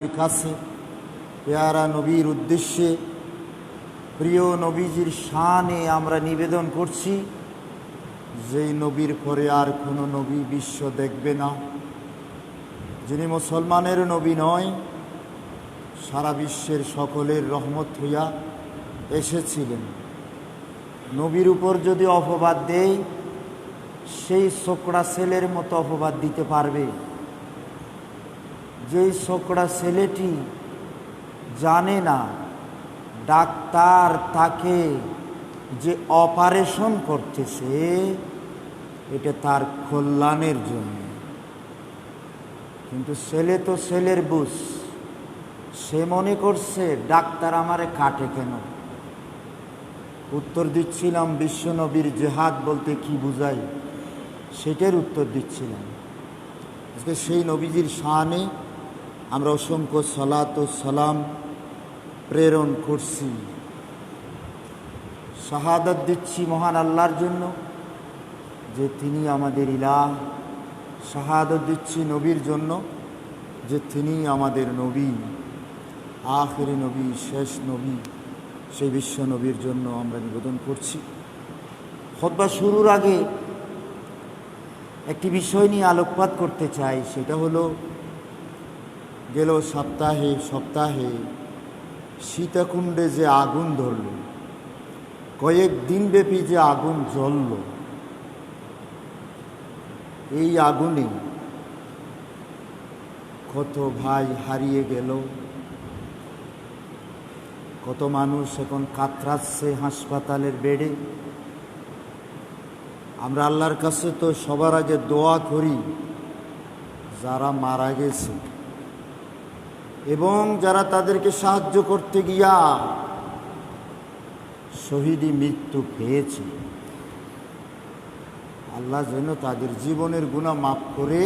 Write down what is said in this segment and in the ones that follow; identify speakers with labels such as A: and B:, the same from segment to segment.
A: কাছে পেয়ারা নবীর উদ্দেশ্যে প্রিয় নবীজির শানে আমরা নিবেদন করছি, যেই নবীর পরে আর কোনো নবী বিশ্ব দেখবে না, যিনি মুসলমানের নবী নয়, সারা বিশ্বের সকলের রহমত হইয়া এসেছিলেন। নবীর উপর যদি অপবাদ দেয়, সেই ছোকরা ছেলের মতো অপবাদ দিতে পারবে। যেই ছোকরা ছেলেটি জানে না ডাক্তার তাকে যে অপারেশন করতেছে এটা তার কল্যাণের জন্য, কিন্তু ছেলে তো ছেলের বুঝ, সে মনে করছে ডাক্তার আমারে কাটে কেন। উত্তর দিচ্ছিলাম বিশ্বনবীর জেহাদ বলতে কি বুঝায়, সেটার উত্তর দিচ্ছিলাম। আজকে সেই নবীজির শানে আমরা অসংখ্য সালাত ও সালাম প্রেরণ করছি, শাহাদাত দিচ্ছি মহান আল্লাহর জন্য যে তিনি আমাদের ইলাহ, শাহাদাত দিচ্ছি নবীর জন্য যে তিনি আমাদের নবী, আখিরি নবী, শেষ নবী, সেই বিশ্ব নবীর জন্য আমরা নিবেদন করছি। খুতবা শুরুর আগে একটি বিষয় নিয়ে আলোকপাত করতে চাই, সেটা হলো গেল সপ্তাহে সীতাকুণ্ডে যে আগুন ধরল, কয়েকদিন ব্যাপী যে আগুন জ্বলল, এই আগুনে কত ভাই হারিয়ে গেল, কত মানুষ এখন কাতরাচ্ছে হাসপাতালের বেডে। আমরা আল্লাহর কাছে তো সবার আগে দোয়া করি যারা মারা গেছে এবং যারা তাদেরকে সাহায্য করতে গিয়া শহীদি মৃত্যু পেয়েছে, আল্লাহ যেন তাদের জীবনের গুনাহ মাফ করে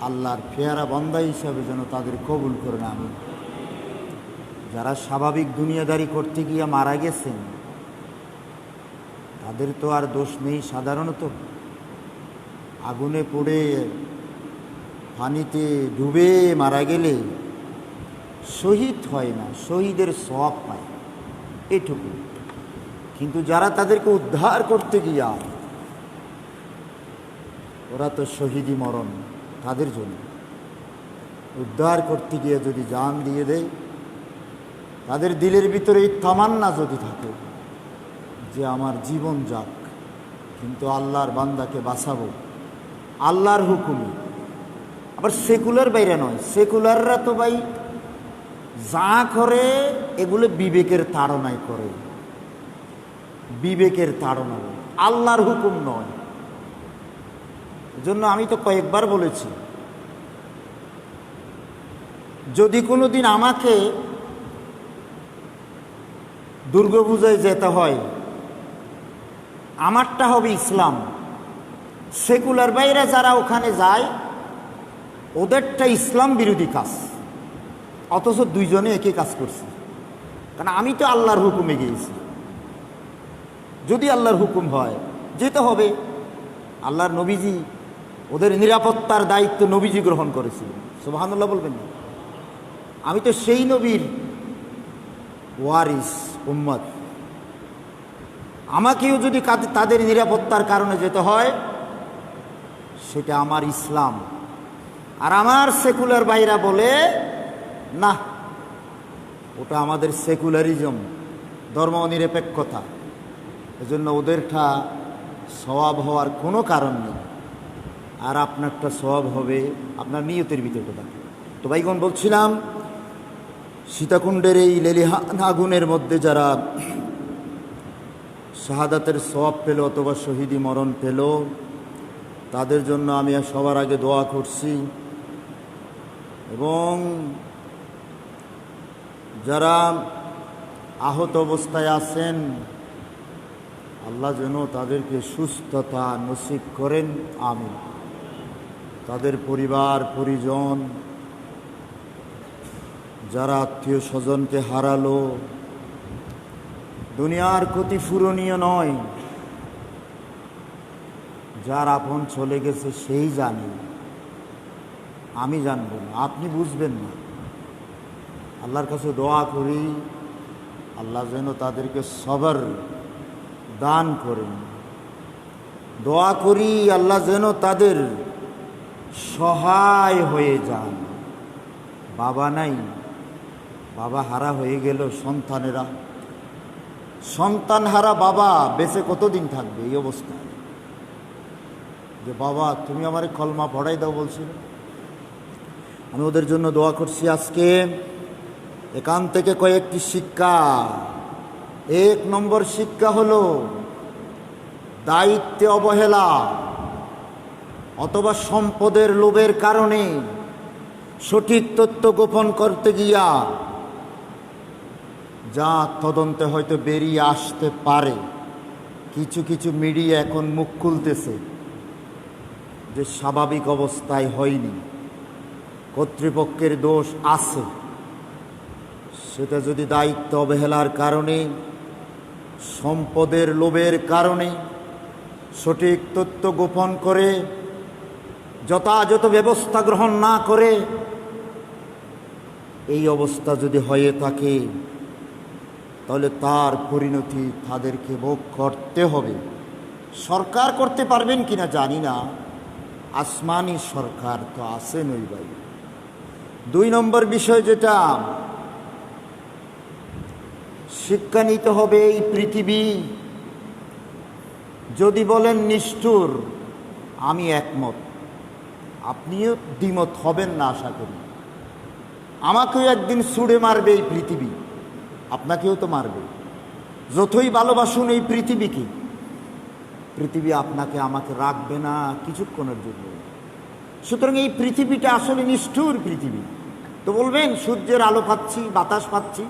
A: আল্লাহর পেয়ারা বান্দা হিসাবে যেন তাদের কবুল করে না। আমি যারা স্বাভাবিক দুনিয়াদারি করতে গিয়া মারা গেছেন তাদের তো আর দোষ নেই। সাধারণত আগুনে পড়ে পানিতে ডুবে মারা গেলে শহীদ হয় না, শহীদের সওয়াব পায়, এটুকু। কিন্তু যারা তাদেরকে উদ্ধার করতে গিয়া, ওরা তো শহীদি মরণ, তাদের জন্য উদ্ধার করতে গিয়ে যদি জান দিয়ে দেয়, তাদের দিলের ভিতরে এই তামান্না যদি থাকে যে আমার জীবন যাক কিন্তু আল্লাহর বান্দাকে বাঁচাবো আল্লাহর হুকুমে। আবার সেকুলার বাইরে নয়, সেকুলাররা তো ভাই যা করে এগুলো বিবেকের তাড়নায় করে, বিবেকের তাড়না, আল্লাহর হুকুম নয়। এজন্য আমি তো কয়েকবার বলেছি, যদি কোনোদিন আমাকে দুর্গাপূজায় যেতে হয়, আমারটা হবে ইসলাম। সেকুলার বাইরে যারা ওখানে যায় ওদেরটা ইসলাম বিরোধী কাজ, অথচ দুইজনে একই কাজ করছে। কারণ আমি তো আল্লাহর হুকুমে গিয়েছি, যদি আল্লাহর হুকুম হয় যেতে হবে। আল্লাহর নবীজি, ওদের নিরাপত্তার দায়িত্ব নবীজি গ্রহণ করেছিলেন, সুবহানাল্লাহ বলবেন না? আমি তো সেই নবীর ওয়ারিস উম্মত, আমাকেও যদি তাদের নিরাপত্তার কারণে যেতে হয় সেটা আমার ইসলাম। আর আমার সেকুলার ভাইরা বলে না, ওটা আমাদের সেকুলারিজম, ধর্ম নিরপেক্ষতা, এজন্য ওদেরটা সওয়াব হওয়ার কোনো কারণ নেই, আর আপনারটা সওয়াব হবে আপনার নিয়তের ভিতরে থাকে। তো ভাইগণ, বলছিলাম সীতাকুণ্ডের এই লেলিহান আগুনের মধ্যে যারা শাহাদাতের সওয়াব পেল অথবা শহীদি মরণ পেল, তাদের জন্য আমি সবার আগে দোয়া করছি। এবং যারা আহত অবস্থায় আছেন, আল্লাহ যেন তাদেরকে সুস্থতা নসিব করেন, আমিন। তাদের পরিবার পরিজন, যারা আত্মীয় স্বজনকে হারালো, দুনিয়ার ক্ষতি ফুরনীয় নয়, যার আপন চলে গেছে সেই জানে। আমি জানবো না, আপনি বুঝবেন না। আল্লাহর কাছে দোয়া করি, আল্লাহ যেন তাদেরকে সবর দান করেন। দোয়া করি আল্লাহ যেন তাদের সহায় হয়ে যান। বাবা নাই, বাবা হারা হয়ে গেল সন্তানেরা, সন্তান হারা বাবা বেঁচে কতদিন থাকবে এই অবস্থায়? যে বাবা তুমি আমারে কলমা পড়াই দাও বলছিল। আমি ওদের জন্য দোয়া করছি। আজকে এখান থেকে কয়েকটি শিক্ষা। 1 নম্বর শিক্ষা হলো দায়িত্বে অবহেলা অথবা সম্পদের লোভের কারণে সঠিক তথ্য গোপন করতে গিয়া যা তদন্তে হয়তো বেরিয়ে আসতে পারে। কিছু কিছু মিডিয়া এখন মুখ খুলতেছে যে স্বাভাবিক অবস্থায় হয়নি, কর্তৃপক্ষের দোষ আছে। সেটা যদি দায়িত্ব অবহেলার কারণে, সম্পদের লোভের কারণে সঠিক তথ্য গোপন করে যথাযথ ব্যবস্থা গ্রহণ না করে এই অবস্থা যদি হয়ে থাকে, তাহলে তার পরিণতি তাদেরকে ভোগ করতে হবে। সরকার করতে পারবেন কিনা জানি না, আসমানি সরকার তো আছেন ওই ভাই। 2 নম্বর বিষয় যেটা শিক্ষা নিতে হবে, এই পৃথিবী যদি বলেন নিষ্ঠুর, আমি একমত, আপনিও দ্বিমত হবেন না আশা করি। আমাকেও একদিন ছুঁড়ে মারবে এই পৃথিবী, আপনাকেও তো মারবে। যতই ভালোবাসুন এই পৃথিবীকে, পৃথিবী আপনাকে আমাকে রাখবে না কিছুক্ষণের জন্য। সুতরাং এই পৃথিবীটা আসলে নিষ্ঠুর পৃথিবী। তো বলবেন সূর্যের আলো পাচ্ছি, বাতাস পাচ্ছি,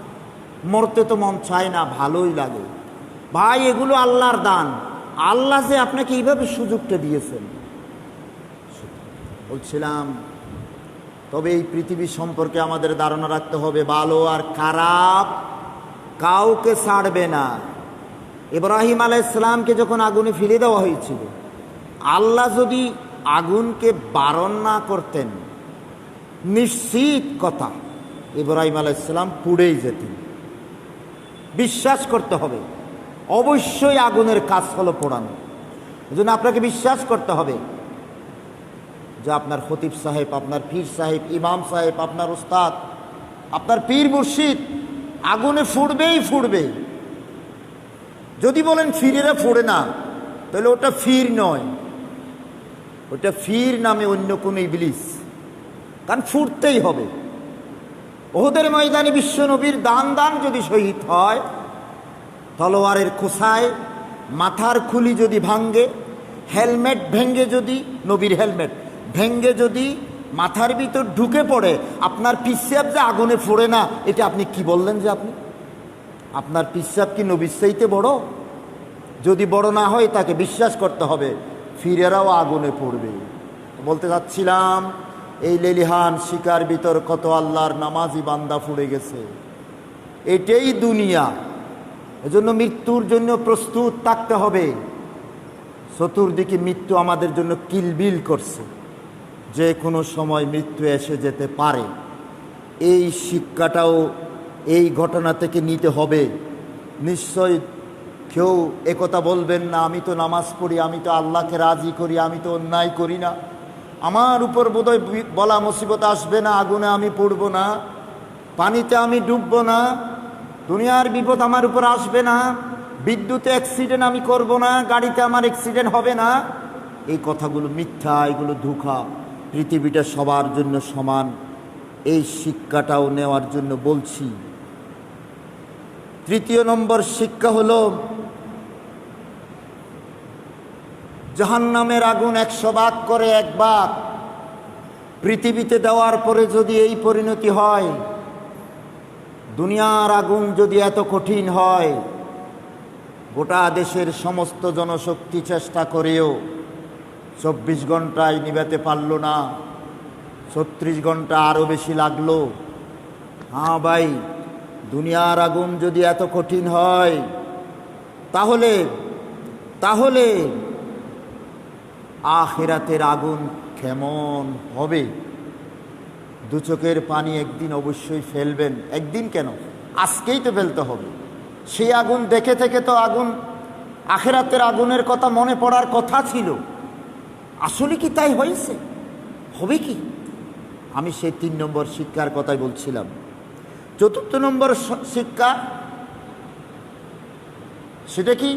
A: মরতে তো মন চায় না, ভালোই লাগে। ভাই এগুলো আল্লাহর দান। আল্লাহ যে আপনাকে এইভাবে সুযোগটা দিয়েছেন। বলছিলাম তবে এই পৃথিবী সম্পর্কে আমাদের ধারণা রাখতে হবে, ভালো আর খারাপ কাউকে ছাড়বে না। ইব্রাহিম আলাইহিস সালামকে যখন আগুনে ফেলে দেওয়া হয়েছিল, আল্লাহ যদি আগুনকে বারণ না করতেন, নিশ্চিত কথা ইব্রাহিম আলাইহিস সালাম পুড়েই যেতেন। বিশ্বাস করতে হবে, অবশ্যই আগুনের কাজ হলো পোড়ানো। এজন্য আপনাকে বিশ্বাস করতে হবে যে আপনার খতিব সাহেব, আপনার পীর সাহেব, ইমাম সাহেব, আপনার উস্তাদ, আপনার পীর মুর্শিদ আগুনে ফুড়বেই ফুড়বে। যদি বলেন ফিরেরা ফোড়ে না, তাহলে ওটা ফির নয়, ওটা ফির নামে অন্য কোনো ইবলিস। কারণ ফুটতেই হবে। ওহদের ময়দানে বিশ্ব নবীর দান যদি শহীদ হয়, তলোয়ারের খোসায় মাথার খুলি যদি ভাঙ্গে, হেলমেট ভেঙ্গে যদি, নবীর হেলমেট ভেঙ্গে যদি মাথার ভিতর ঢুকে পড়ে, আপনার পিসাব যে আগুনে ফোড়ে না, এটা আপনি কি বললেন? যে আপনি, আপনার পিসাব কি নবীর চাইতে বড়? যদি বড় না হয় তাকে বিশ্বাস করতে হবে ফিরেরাও আগুনে পড়বে। বলতে যাচ্ছিলাম, এই লেলিহান শিকার ভিতর কত আল্লাহর নামাজি বান্দা ফুড়ে গেছে। এটাই দুনিয়া। এজন্য মৃত্যুর জন্য প্রস্তুত থাকতে হবে। চতুর্দিকে মৃত্যু আমাদের জন্য কিলবিল করছে, যে কোনো সময় মৃত্যু এসে যেতে পারে। এই শিক্ষাটাও এই ঘটনা থেকে নিতে হবে। নিশ্চয় কেউ একথা বলবেন না, আমি তো নামাজ পড়ি, আমি তো আল্লাহকে রাজি করি, আমি তো অন্যায় করি না, আমার উপর বোধহয় বলা মুসিবত আসবে না, আগুনে আমি পড়ব না, পানিতে আমি ডুববো না, দুনিয়ার বিপদ আমার উপর আসবে না, বিদ্যুতে অ্যাক্সিডেন্ট আমি করব না, গাড়িতে আমার অ্যাক্সিডেন্ট হবে না। এই কথাগুলো মিথ্যা, এগুলো ধোঁকা। পৃথিবীটা সবার জন্য সমান, এই শিক্ষাটাও নেওয়ার জন্য বলছি। 3 নম্বর শিক্ষা হলো, জাহান্নামের আগুন 100 ভাগ করে 1 ভাগ পৃথিবীতে দেওয়ার পরে যদি এই পরিণতি হয়, দুনিয়ার আগুন যদি এত কঠিন হয়, গোটা দেশের সমস্ত জনশক্তি চেষ্টা করেও 24 ঘন্টায় নিভাতে পারল না, 36 ঘন্টা আরও বেশি লাগলো। হ্যাঁ ভাই, দুনিয়ার আগুন যদি এত কঠিন হয়, তাহলে তাহলে আখিরাতের আগুন কেমন হবে? দু চোখের পানি একদিন অবশ্যই ফেলবেন। একদিন কেন, আজকেই তো ফেলতে হবে। সেই আগুন দেখে থেকে তো আগুন, আখেরাতের আগুনের কথা মনে পড়ার কথা ছিল। আসলে কি তাই হয়েছে? হবে কি? আমি সেই 3 নম্বর শিক্ষার কথাই বলছিলাম। 4 নম্বর শিক্ষা, সেটা কি?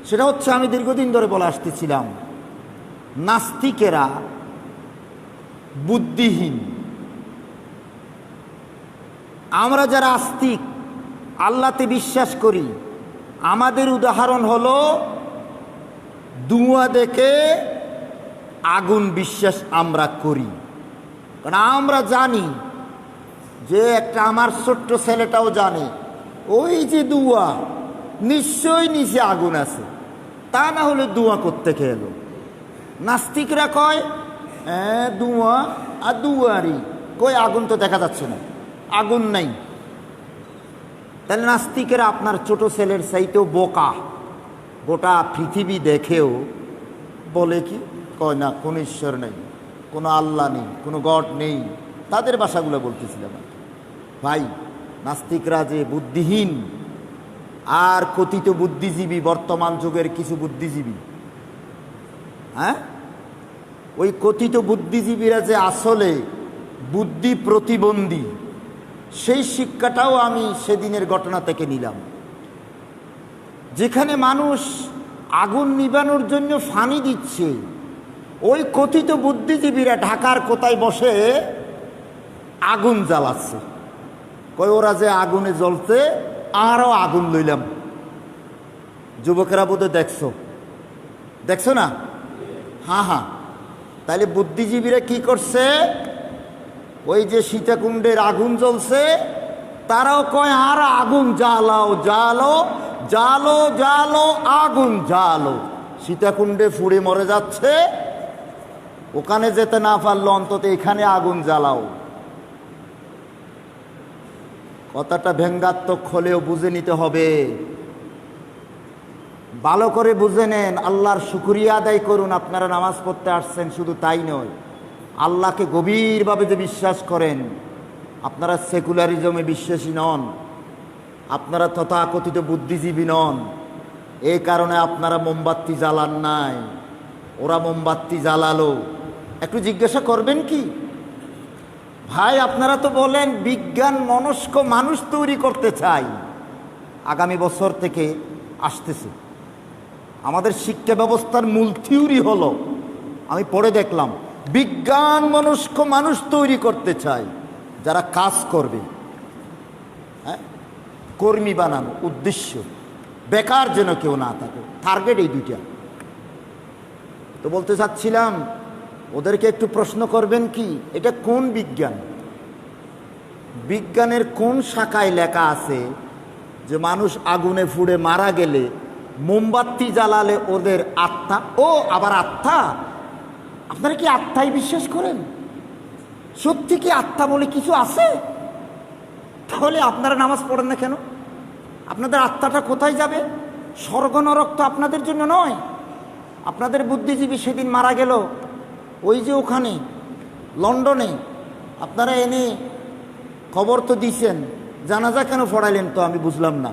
A: সেটা হচ্ছে, আমি দীর্ঘদিন ধরে বলে আসতেছিলাম, নাস্তিকেরা বুদ্ধিহীন। আমরা যারা আস্তিক, আল্লাহতে বিশ্বাস করি, আমাদের উদাহরণ হলো ধোঁয়া দেখে আগুন বিশ্বাস আমরা করি। কারণ আমরা জানি যে একটা, আমার ছোট্ট ছেলেটাও জানে, ওই যে ধোঁয়া, নিশ্চয়ই নিচে আগুন আছে, তা না হলে ধোঁয়া কোত্থেকে এলো? নাস্তিকরা কয় হ্যাঁ ধোঁয়া আর ধোঁয়ারই, কই আগুন তো দেখা যাচ্ছে না, আগুন নাই। তাহলে নাস্তিকেরা আপনার ছোট ছেলের চাইতেও বোকা। গোটা পৃথিবী দেখেও বলে কি, কয় না কোনো ঈশ্বর নেই, কোনো আল্লাহ নেই, কোনো গড নেই। তাদের ভাষাগুলো বলতেছিলাম। ভাই, নাস্তিকরা যে বুদ্ধিহীন, আর কথিত বুদ্ধিজীবী, বর্তমান যুগের কিছু বুদ্ধিজীবী, হ্যাঁ, ওই কথিত বুদ্ধিজীবীরা যে আসলে বুদ্ধি প্রতিবন্ধী, সেই শিক্ষাটাও আমি সেদিনের ঘটনা থেকে নিলাম। যেখানে মানুষ আগুন নিবানোর জন্য ফানি দিচ্ছে, ওই কথিত বুদ্ধিজীবীরা ঢাকার কোথায় বসে আগুন জ্বালাচ্ছে। কই ওরা যে আগুনে জ্বলতে, আরও আগুন লইলাম। যুবকেরা বোধহয় দেখছো না? হ্যাঁ হ্যাঁ। তাহলে বুদ্ধিজীবীরা কি করছে? ওই যে সীতাকুণ্ডের আগুন জ্বলছে, তারাও কয় আর আগুন জ্বালাও, জ্বালো জ্বালো জ্বালো, আগুন জ্বালো। সীতাকুণ্ডে পুড়ে মরে যাচ্ছে, ওখানে যেতে না পারলো অন্তত এখানে আগুন জ্বালাও। কথাটা ব্যঙ্গাত্মক হলেও বুঝে নিতে হবে। ভালো করে বুঝে নেন, আল্লাহর শুকরিয়া আদায় করুন। আপনারা নামাজ পড়তে আসছেন, শুধু তাই নয়, আল্লাহকে গভীরভাবে যে বিশ্বাস করেন। আপনারা সেকুলারিজমে বিশ্বাসী নন, আপনারা তথাকথিত বুদ্ধিজীবী নন। এই কারণে আপনারা মোমবাতি জ্বালান নাই, ওরা মোমবাতি জ্বালালো। একটু জিজ্ঞাসা করবেন কি, ভাই আপনারা তো বলেন বিজ্ঞান মনস্ক মানুষ তৈরি করতে চাই। আগামী বছর থেকে আসতেছে আমাদের শিক্ষা ব্যবস্থার মূল থিওরি হলো, আমি পড়ে দেখলাম, বিজ্ঞান মনস্ক মানুষ তৈরি করতে চাই, যারা কাজ করবে, হ্যাঁ, কর্মী বানানো উদ্দেশ্য, বেকার যেন কেউ না থাকে, টার্গেট এই দুইটা। তো বলতে চাচ্ছিলাম, ওদেরকে একটু প্রশ্ন করবেন কি, এটা কোন বিজ্ঞান? বিজ্ঞানের কোন শাখায় লেখা আছে যে মানুষ আগুনে পুড়ে মারা গেলে মোমবাতি জ্বালালে ওদের আত্মা, ও আবার আত্মা, আপনারা কি আত্মায় বিশ্বাস করেন? সত্যি কি আত্মা বলে কিছু আছে? তাহলে আপনারা নামাজ পড়েন না কেন? আপনাদের আত্মাটা কোথায় যাবে? স্বর্গ নরক তো আপনাদের জন্য নয়। আপনাদের বুদ্ধিজীবী সেদিন মারা গেল ওই যে ওখানে লন্ডনে, আপনারা এনে খবর তো দিছেন, জানাজা কেন পড়াইলেন তো আমি বুঝলাম না।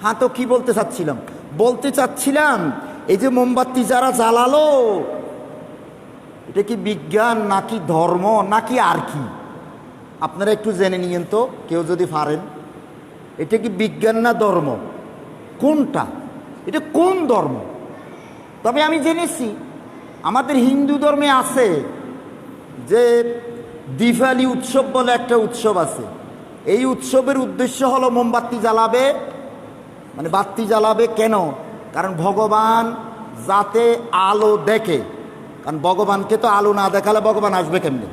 A: হ্যাঁ, তো কি বলতে চাচ্ছিলাম, এই যে মোমবাতি যারা জ্বালালো, এটা কি বিজ্ঞান নাকি ধর্ম নাকি আর কি? আপনারা একটু জেনে নিয়েন তো, কেউ যদি পারেন, এটা কি বিজ্ঞান না ধর্ম? কোনটা? এটা কোন ধর্ম? তবে আমি জেনেছি আমাদের হিন্দু ধর্মে আছে যে দিওয়ালি উৎসব বলে একটা উৎসব আছে। এই উৎসবের উদ্দেশ্য হলো মোমবাতি জ্বালাবে, মানে বাতি জ্বালাবে। কেন? কারণ ভগবান যাতে আলো দেখে, কারণ ভগবানকে তো আলো না দেখালে ভগবান আসবে কেমনে?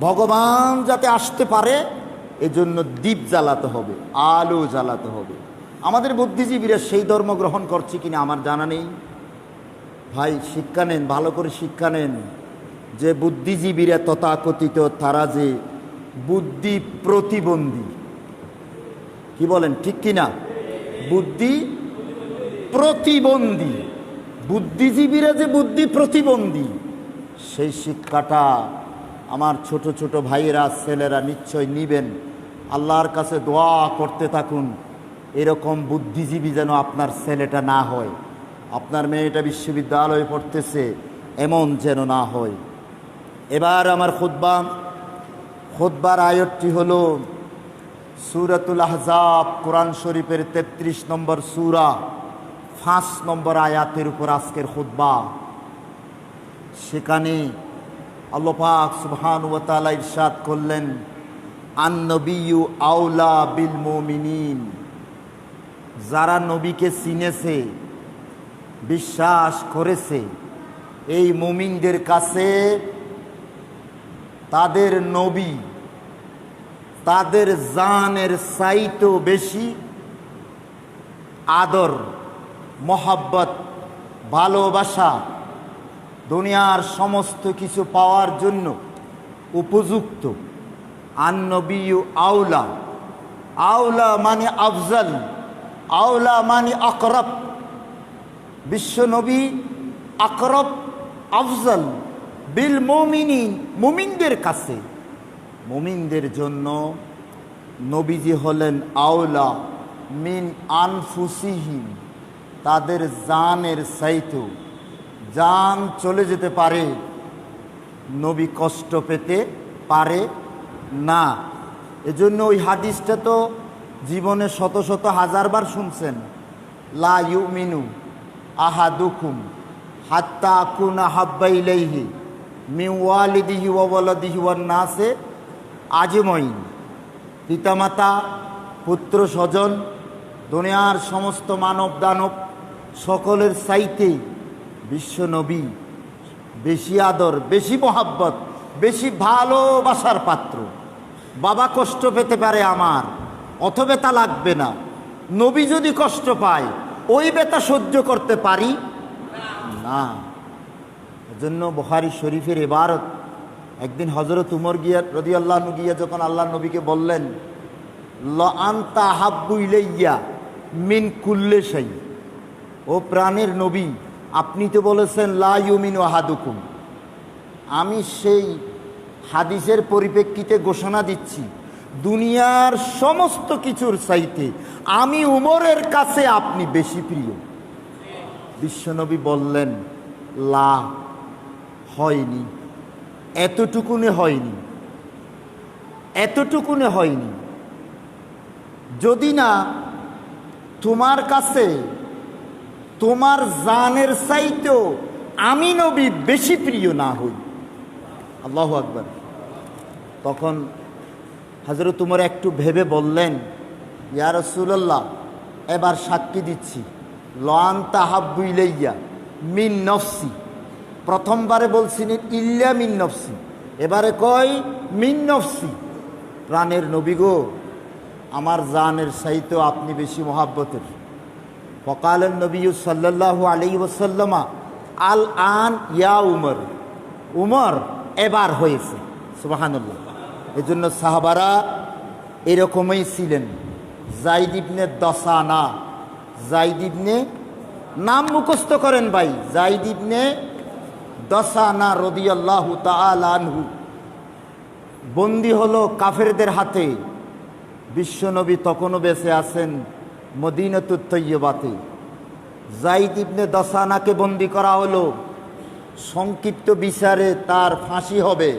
A: ভগবান যাতে আসতে পারে এজন্য দীপ জ্বালাতে হবে, আলো জ্বালাতে হবে। আমাদের বুদ্ধিজীবীরা সেই ধর্ম গ্রহণ করছে কিনা আমার জানা নেই। ভাই শিক্ষা নেন, ভালো করে শিক্ষা নেন, যে বুদ্ধিজীবীরা তথাকথিত তারা যে বুদ্ধি প্রতিবন্ধী। কি বলেন, ঠিক কিনা? বুদ্ধি প্রতিবন্ধী, বুদ্ধিজীবীরা যে বুদ্ধি প্রতিবন্ধী, সেই শিক্ষাটা আমার ছোট ছোট ভাইয়েরা ছেলেরা নিশ্চয় নিবেন। আল্লাহর কাছে দোয়া করতে থাকুন এরকম বুদ্ধিজীবী যেন আপনার ছেলেটা না হয়, আপনার মেয়েটা বিশ্ববিদ্যালয়ে পড়তেছে এমন যেন না হয়। এবার আমার খুতবার আয়াতটি হলো সূরাতুল আহজাব, কোরআন শরীফের 33 নম্বর সূরা, 5 নম্বর আয়াতের উপর আজকের খুতবা। সেখানে আল্লাহ পাক সুবহানাহু ওয়া তাআলা ইরশাদ করলেন, আন-নবিয়্যু আওলা বিল মুমিনিন। যারা নবীকে চিনেছে, বিশ্বাস করেছে, এই মুমিনদের কাছে তাদের নবী তাদের জানের চাইতেও বেশি আদর, মহব্বত, ভালোবাসা, দুনিয়ার সমস্ত কিছু পাওয়ার জন্য উপযুক্ত। আন-নবিয়্যু আওলা, আওলা মানে আফজল, আওলা মানে আকরব। বিশ্বনবী আকরব, আফজল বিল মুমিনিন, মুমিনদের কাছে। মুমিনদের জন্য নবীজি হলেন আওলা মিন আনফুসিহিম, তাদের জানের চাইতেও। জান চলে যেতে পারে, নবী কষ্ট পেতে পারে না। এজন্য ওই হাদিসটা তো জীবনে শত শত হাজারবার শুনছেন, লা ইউমিনু আহাদুকুম হাত্তা আকুনা হাব্বা ইলাইহি মিন ওয়ালিদিহি ওয়া ওয়ালাদিহি ওয়ান নাসে আজমাইন। পিতামাতা, পুত্র স্বজন, দুনিয়ার সমস্ত মানব দানব সকলের চাইতে বিশ্বনবী বেশি আদর, বেশি মহাব্বত, বেশি ভালোবাসার পাত্র। বাবা কষ্ট পেতে পারে আমার, অত ব্যথা লাগবে না। নবী যদি কষ্ট পায় ওই ব্যথা সহ্য করতে পারি না। এজন্য বুখারী শরীফের ইবারত, একদিন হযরত উমর রাদিয়াল্লাহু আনহু গিয়া যখন আল্লাহর নবীকে বললেন, লা আনতা হাব্বু ইলাইয়া মিন কুল্লি শাই, ও প্রাণের নবী, আপনি তো বলেছেন লা ইউমিনু আহাদুকুম। আমি সেই হাদিসের পরিপ্রেক্ষিতে ঘোষণা দিচ্ছি, দুনিয়ার সমস্ত কিছুর চাইতে আমি উমরের কাছে আপনি বেশি প্রিয়। বিশ্বনবী বললেন, লা, হয়নি, এতটুকুনে হয়নি, এতটুকুনে হয়নি। যদি না তোমার কাছে তোমার জানের চাইতেও আমি নবী বেশি প্রিয় না হই। আল্লাহু আকবার। তখন হযরত উমর একটু ভেবে বললেন, ইয়া রাসূলুল্লাহ, এবার সাক্ষী দিচ্ছি, লা আনতা হাব্বু ইলাইয়া মিন নফসি। প্রথমবারে বলছিলেন ইল্লা মিন নফসি, এবারে কয় মিন নফসি। প্রাণের নবী গো, আমার জানের চাইতেও আপনি বেশি মহাব্বতের। ফকালেন নবী সাল্লাল্লাহু আলাইহি ওয়াসাল্লাম, আল আন ইয়া উমর, উমর এবার হয়েছে। সুবহানাল্লাহ। এজন্য সাহাবারা এরকমই ছিলেন। যায়েদ ইবনে দাসানা, যায়েদ ইবনে, নাম মুখস্থ করেন ভাই, যায়েদ ইবনে দাসানা রাদিয়াল্লাহু তাআলা আনহু বন্দী হলো কাফেরদের হাতে। বিশ্বনবী তখনও বেঁচে আছেন মদিনাতুত তৈয়বাতে। যায়েদ ইবনে দাসানাকে বন্দী করা হলো। সংক্ষিপ্ত বিচারে তার ফাঁসি হবে।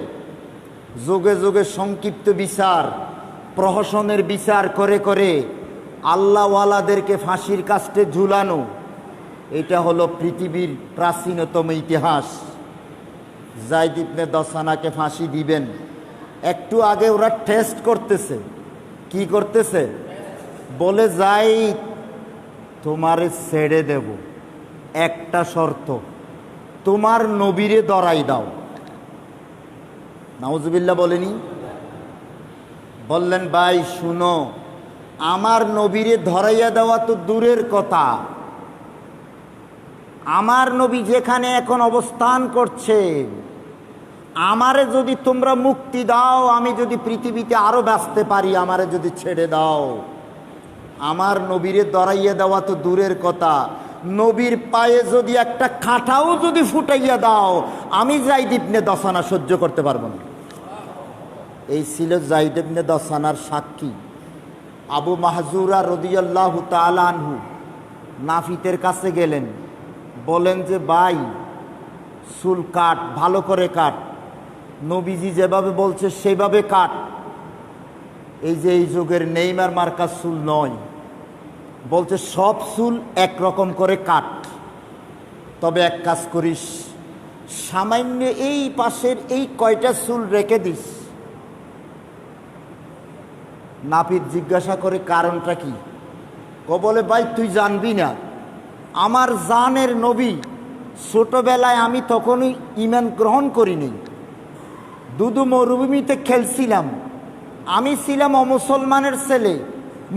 A: যোগে যোগে সংক্ষিপ্ত বিচার, প্রহসনের বিচার করে করে আল্লাহওয়ালাদেরকে ফাঁসির কাস্টে ঝুলানো, এটা হলো পৃথিবীর প্রাচীনতম ইতিহাস। যায়েদ ইবনে দাসানাকে ফাঁসি দিবেন, একটু আগে ওরা টেস্ট করতেছে। কি করতেছে? বলে, যায়েদ তোমারে ছেড়ে দেব, একটা শর্ত, তোমার নবীরে ধরাই দাও। নাউজুবিল্লাহ বলেনি? বললেন, ভাই শুনো, আমার নবীরে ধরাইয়া দেওয়া তো দূরের কথা, আমার নবী যেখানে এখন অবস্থান করছে, আমারে যদি তোমরা মুক্তি দাও, আমি যদি পৃথিবীতে আরো বাঁচতে পারি, আমারে যদি ছেড়ে দাও, আমার নবীরে ধরাইয়া দেওয়া তো দূরের কথা, নবীর পায়ে যদি একটা কাঁটাও যদি ফুটাইয়া দাও, আমি যায়েদ ইবনে দাসানা সহ্য করতে পারবো না। এই ছিল যায়েদ ইবনে দাসানার সাক্ষী। আবু মাহজুরা রাদিয়াল্লাহু তাআলা আনহু নাফিতের কাছে গেলেন, বলেন যে ভাই চুল কাট, ভালো করে কাট, নবীজি যেভাবে বলছে সেভাবে কাট। এই যে এই যুগের নেইমার মার্কা চুল নয়, বলছে সব চুল একরকম করে কাট, তবে এক কাজ করিস, সামান্য এই পাশের এই কয়টা চুল রেখে দিস। নাপিত জিজ্ঞাসা করে কারণটা কি? বলে ভাই তুই জানবি না, আমার জানের নবী ছোটবেলায় আমি তখনই ঈমান গ্রহণ করিনি, দুদু মরুভূমিতে খেলছিলাম, আমি ছিলাম অমুসলমানের ছেলে,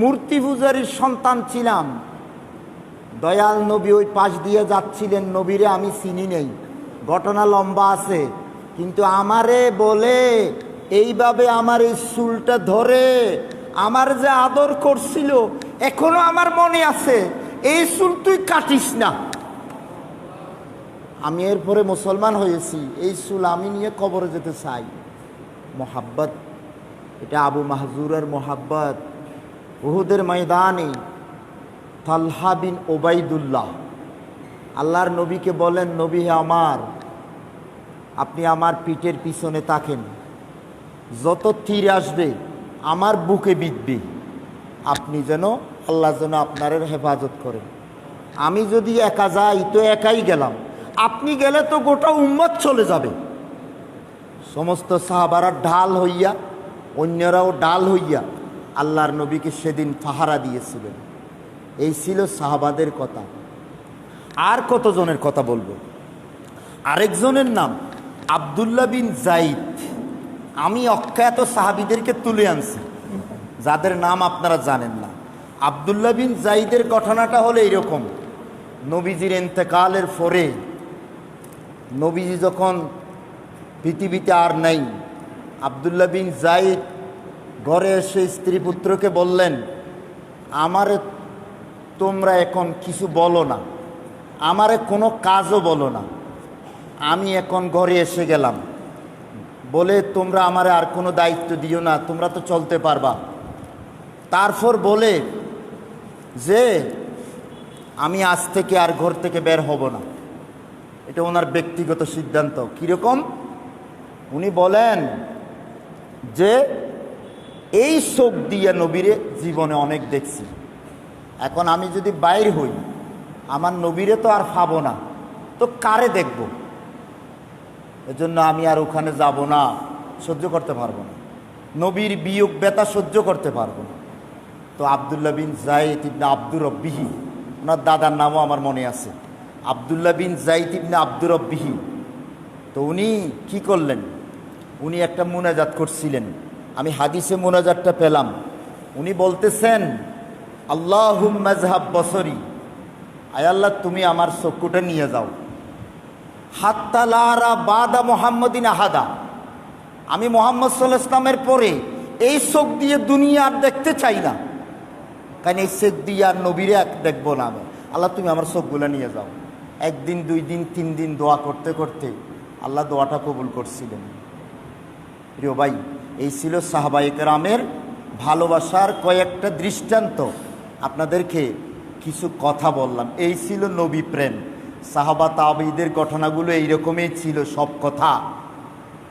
A: মূর্তি পূজারীর সন্তান ছিলাম। দয়াল নবী ওই পাশ দিয়ে যাচ্ছিলেন, নবীরে আমি চিনি নেই, ঘটনা লম্বা আছে, কিন্তু আমারে বলে এইভাবে আমার এই চুলটা ধরে আমার যে আদর করছিল এখনো আমার মনে আছে, এই চুল তুই কাটিস না। আমি এরপরে মুসলমান হয়েছি, এই চুল আমি নিয়ে কবরে যেতে চাই। মোহাব্বত, এটা আবু মাহজুরের মোহাব্বত। উহুদের ময়দানে তালহা বিন ওবাইদুল্লাহ আল্লাহর নবীকে বলেন, নবী হে আমার, আপনি আমার পিঠের পিছনে তাকেন, যত তীর আসবে আমার বুকে বিঁধবে, আপনি যেন আল্লাহ যেন আপনার হেফাজত করেন। আমি যদি একা যাই তো একাই গেলাম, আপনি গেলে তো গোটা উম্মত চলে যাবে। সমস্ত সাহাবারা ঢাল হইয়া, অন্যরাও ডাল হইয়া আল্লাহর নবীকে সেদিন পাহারা দিয়েছিলেন। এই ছিল সাহাবাদের কথা। আর কতজনের কথা বলবো? আরেকজনের নাম আব্দুল্লাহ বিন যায়েদ। আমি অখ্যাত সাহাবীদেরকে তুলে আনছি যাদের নাম আপনারা জানেন না। আব্দুল্লাহ বিন যায়েদের ঘটনাটা হলো এইরকম, নবীজির ইন্তেকালের পরে নবীজি যখন পৃথিবীতে আর নাই, আব্দুল্লাহ বিন যায়েদ ঘরে এসে স্ত্রী পুত্রকে বললেন, আমারে তোমরা এখন কিছু বলো না, আমারে কোনো কাজও বলো না, আমি এখন ঘরে এসে গেলাম, বলে তোমরা আমারে আর কোনো দায়িত্ব দিও না, তোমরা তো চলতে পারবা। তারপর বলে যে আমি আজ থেকে আর ঘর থেকে বের হব না। এটা ওনার ব্যক্তিগত সিদ্ধান্ত। কীরকম? উনি বলেন যে এই চোখ দিয়ে নবীরে জীবনে অনেক দেখছি, এখন আমি যদি বাইর হই আমার নবীরে তো আর পাবো না, তো কারে দেখব? এজন্য আমি আর ওখানে যাব না, সহ্য করতে পারবো না, নবীর বিয়োগ ব্যথা সহ্য করতে পারবো না। তো আব্দুল্লাহ বিন যায়েদ ইবনে আব্দুর রব্বিহি, ওনার দাদার নামও আমার মনে আছে, আব্দুল্লাহ বিন যায়েদ ইবনে আব্দুর রব্বিহি। তো উনি কি করলেন? উনি একটা মুনাজাত করছিলেন, আমি হাদিসে মুনাজাতটা পেলাম। উনি বলতেছেন, আল্লাহুম্মা যহাব বসরি, আয় আল্লাহ তুমি আমার চক্ষুটা নিয়ে যাও, হাত্তা লা আরা বাদা মুহাম্মাদিন আহাদা, আমি মুহাম্মদ সাল্লাল্লাহু আলাইহি ওয়াসাল্লামের পরে এই চোখ দিয়ে দুনিয়া আর দেখতে চাই না, কারণ এই চোখ দিয়ে আর নবীরে দেখবো না আমি, আল্লাহ তুমি আমার চোখগুলো নিয়ে যাও। একদিন, 2 দিন, 3 দিন দোয়া করতে করতে আল্লাহ দোয়াটা কবুল করছিলেন। প্রিয় ভাই, এই ছিল সাহাবায়ে কেরামের ভালোবাসার কয়েকটা দৃষ্টান্ত। আপনাদেরকে কিছু কথা বললাম, এই ছিল নবী প্রেম। সাহাবা তাবেঈদের ঘটনাগুলো এইরকমই ছিল সব কথা।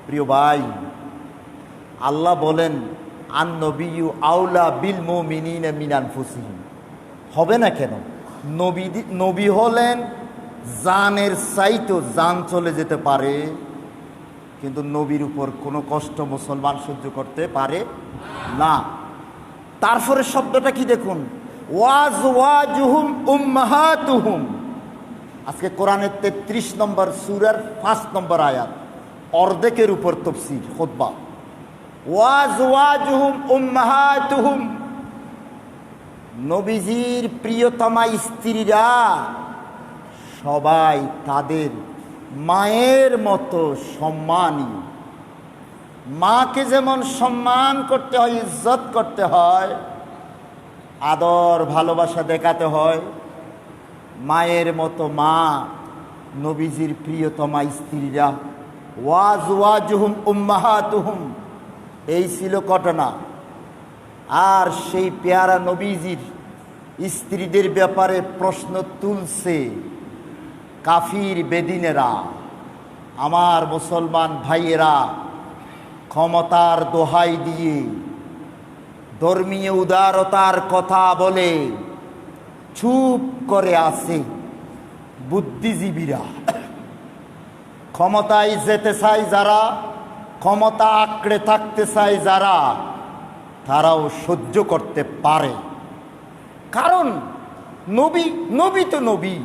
A: প্রিয় ভাই, আল্লাহ বলেন, আন নবিয়্যু আউলা বিল মুমিনিনা মিন আনফুসিহিম। হবে না কেন? নবী হলেন জানের চাইতো জান চলে যেতে পারে, কিন্তু নবীর উপর কোনো কষ্ট মুসলমান সহ্য করতে পারে না। তারপরে শব্দটা কি দেখুন, ওয়াজওয়াজুহুম উম্মাহাতুহুম। আজকে কোরআনের 33 নম্বর সূরার 5 নম্বর আয়াত, অর্ধেকের উপর তাফসীর খুতবা। ওয়াজওয়াজুহুম উম্মাহাতুহুম, নবীজির প্রিয়তমা স্ত্রীরা সবাই তাদের মায়ের মতো সম্মানী। মাকে যেমন সম্মান করতে হয়, ইজ্জত করতে হয়, আদর ভালোবাসা দেখাতে হয়, মায়ের মতো মা নবীজির প্রিয়তমা স্ত্রীরা। ওয়াজওয়াজুহুম উম্মাহাতুহুম, এই ছিল ঘটনা। আর সেই পেয়ারা নবীজির স্ত্রীদের ব্যাপারে প্রশ্ন তুলছে কাফির বেদিনেরা। আমার মুসলমান ভাইয়েরা, ক্ষমতার দোহাই দিয়ে ধর্মীয় উদারতার কথা বলে চুপ করে আছে বুদ্ধিজীবীরা। ক্ষমতায় যেতে চায় যারা, ক্ষমতা আঁকড়ে থাকতে চায় যারা, তারাও সহ্য করতে পারে। কারণ নবী তো নবী,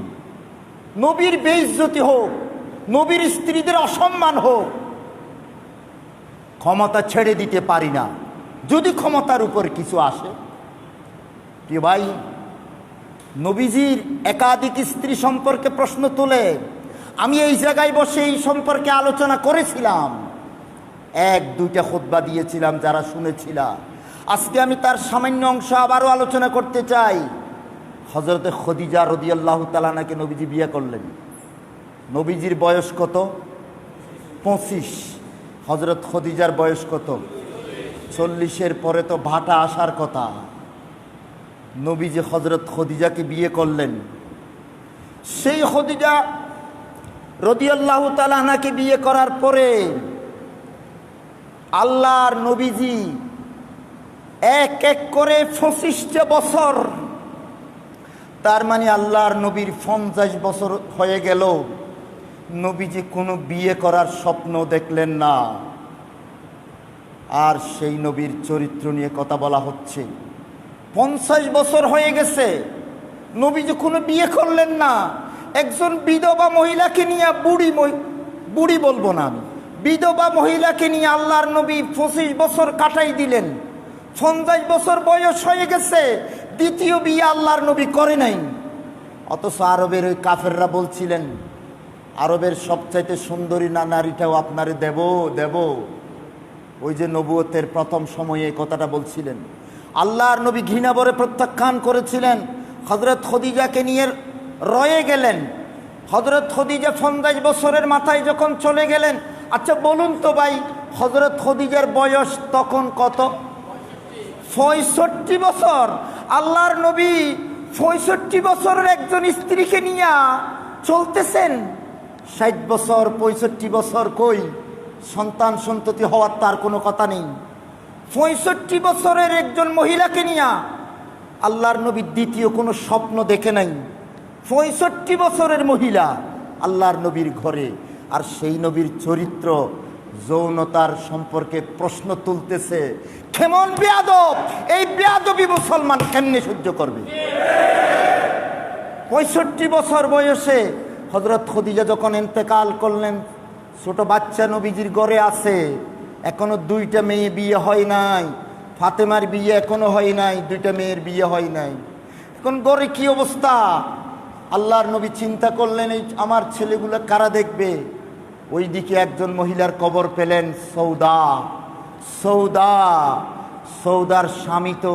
A: নবীর বেইজ্জতি হোক, নবীর স্ত্রীদের অসম্মান হোক, ক্ষমতা ছেড়ে দিতে পারি না যদি ক্ষমতার উপর কিছু আসে। প্রিয় ভাই, নবীজির একাধিক স্ত্রী সম্পর্কে প্রশ্ন তোলে। আমি এই জায়গায় বসে এই সম্পর্কে আলোচনা করেছিলাম, 1-2টা খুতবা দিয়েছিলাম, যারা শুনেছিলাম। আজকে আমি তার সামান্য অংশ আবারও আলোচনা করতে চাই। হযরতে খদিজা রাদিয়াল্লাহু তাআলা আনহাকে নবীজি বিয়ে করলেন। নবীজির বয়স কত? 25। হযরত খদিজার বয়স কত? 40-এর পরে তো ভাটা আসার কথা। নবীজি হযরত খদিজাকে বিয়ে করলেন। সেই খদিজা রাদিয়াল্লাহু তাআলা আনহাকে বিয়ে করার পরে আল্লাহর নবীজি এক এক করে 25টা বছর, তার মানে আল্লাহর নবীর 50 বছর হয়ে গেল, নবীজি কোনো বিয়ে করার স্বপ্ন দেখলেন না। আর সেই নবীর চরিত্র নিয়ে কথা বলা হচ্ছে। 50 বছর হয়ে গেছে, নবীজি কোনো বিয়ে করলেন না। একজন বিধবা মহিলাকে নিয়ে, বুড়ি বলবো না আমি, বিধবা মহিলাকে নিয়ে আল্লাহর নবী 25 বছর কাটাই দিলেন। 50 বছর বয়স হয়ে গেছে, দ্বিতীয় বিয়ে আল্লাহর নবী করে নাই। অথচ আরবের ওই কাফেররা বলছিলেন, আরবের সবচাইতে সুন্দরী না নারীটাও আপনারে দেব। ওই যে নবুয়তের প্রথম সময়ে এই কথাটা বলছিলেন। আল্লাহর নবী ঘৃণা ভরে প্রত্যাখ্যান করেছিলেন। হযরত খদিজাকে নিয়ে রয়ে গেলেন। হযরত খদিজা 50 বছরের মাথায় যখন চলে গেলেন, আচ্ছা বলুন তো ভাই, হযরত খদিজার বয়স তখন কত? 65 বছর। আল্লাহর নবী 65 বছরের একজন স্ত্রীকে নিয়ে চলতেছেন। 60 বছর 65 বছর কই সন্তান সন্ততি হওয়ার তার কোনো কথা নেই। 65 বছরের একজন মহিলাকে নিয়ে আল্লাহর নবী দ্বিতীয় কোনো স্বপ্ন দেখে নাই। 65 বছরের মহিলা আল্লাহর নবীর ঘরে, আর সেই নবীর চরিত্র, যৌনতার সম্পর্কে প্রশ্ন তুলতেছে। কেমন বেয়াদব! এই বেয়াদবি মুসলমান কেমনে সহ্য করবে? 65 বছর বয়সে হযরত খদিজা যখন ইন্তেকাল করলেন, ছোট বাচ্চা নবীজির ঘরে আছে। এখনো 2টা মেয়ে বিয়ে হয় নাই। ফাতেমার বিয়ে এখনো হয় নাই, 2টা মেয়ের বিয়ে হয় নাই। এখন ঘরে কি অবস্থা? আল্লাহর নবী চিন্তা করলেন, এই আমার ছেলেগুলো কারা দেখবে? ওইদিকে একজন মহিলার কবর পেলেন, সৌদার স্বামী তো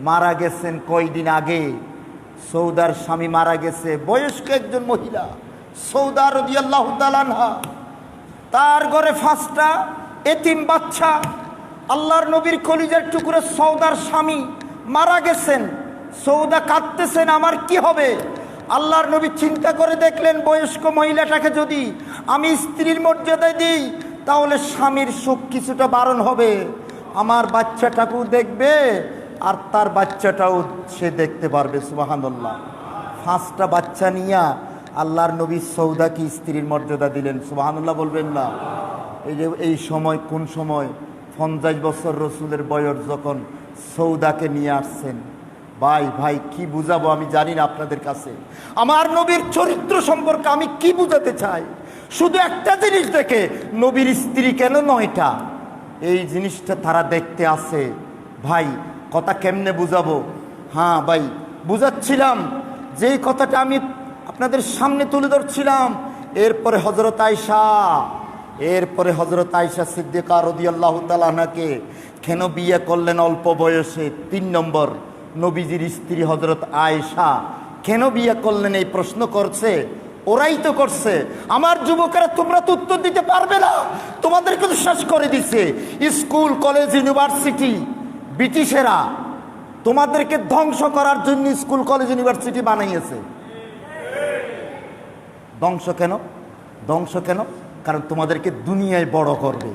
A: মারা গেছেন কয়দিন আগে। সৌদার স্বামী মারা গেছে, বয়স্ক একজন মহিলা, সৌদা রাদিয়াল্লাহু তাআলা আনহা। তার ঘরে 5টা এতিম বাচ্চা। আল্লাহর নবীর কলিজার টুকরো সৌদার স্বামী মারা গেছেন। সৌদা কাঁদতেছেন, আমার কি হবে? আল্লাহর নবী চিন্তা করে দেখলেন, বয়স্ক মহিলাটাকে যদি আমি স্ত্রীর মর্যাদা দিই, তাহলে স্বামীর সুখ কিছুটা বারণ হবে। আমার বাচ্চাটাকেও দেখবে, আর তার বাচ্চাটাও সে দেখতে পারবে। সুবহানাল্লাহ। 5টা বাচ্চা নিয়ে আল্লাহর নবী সৌদাকে স্ত্রীর মর্যাদা দিলেন। সুবহানাল্লাহ বলবেন না? এই সময় কোন সময়? 50 বছর রসুলের বয়স যখন সৌদাকে নিয়ে আসছেন। ভাই কি বুঝাবো আমি জানি না আপনাদের কাছে। আমার নবীর চরিত্র সম্পর্কে আমি কি বুঝাতে চাই? শুধু একটা জিনিস দেখে, নবীর স্ত্রী কেন 9টা, এই জিনিসটা তারা দেখতে আসে। ভাই কথা কেমনে বুঝাবো? হ্যাঁ ভাই, বুঝাচ্ছিলাম যেই কথাটা আমি আপনাদের সামনে তুলে ধরছিলাম। এরপরে হযরত আয়েশা সিদ্দিকা রাদিয়াল্লাহু তাআলা আনহাকে কেন বিয়ে করলেন অল্প বয়সে? 3 নম্বর, নবীজির স্ত্রী হযরত আয়েশা কেন বিয়ে করলেন? এই প্রশ্ন করছে ওরাই তো করছে। আমার যুবকেরা, তোমরা তো উত্তর দিতে পারবে না, তোমাদেরকে তো শেষ করে দিছে স্কুল কলেজ ইউনিভার্সিটি। ব্রিটিশেরা তোমাদেরকে ধ্বংস করার জন্য স্কুল কলেজ ইউনিভার্সিটি বানাইয়েছে। ধ্বংস কেন? ধ্বংস কেন? কারণ তোমাদেরকে দুনিয়ায় বড় করবে।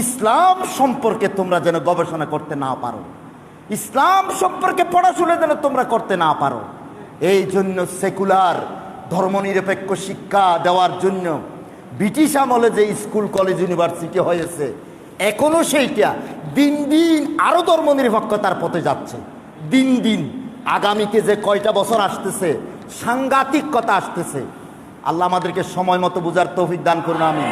A: ইসলাম সম্পর্কে তোমরা যেন গবেষণা করতে না পারো, ইসলাম সম্পর্কে পড়াশোনা যেন তোমরা করতে না পারো, এই জন্য সেকুলার ধর্মনিরপেক্ষ শিক্ষা দেওয়ার জন্য ব্রিটিশ আমলে যে স্কুল কলেজ ইউনিভার্সিটি হয়েছে, এখনো সেইটা দিন দিন আরো ধর্মনিরপেক্ষতার পথে যাচ্ছে। দিন দিন আগামীতে যে কয়টা বছর আসতেছে, সাংঘাতিক কথা আসতেছে। আল্লাহ আমাদেরকে সময় মতো বুঝার তৌফিক দান করুন, আমিন।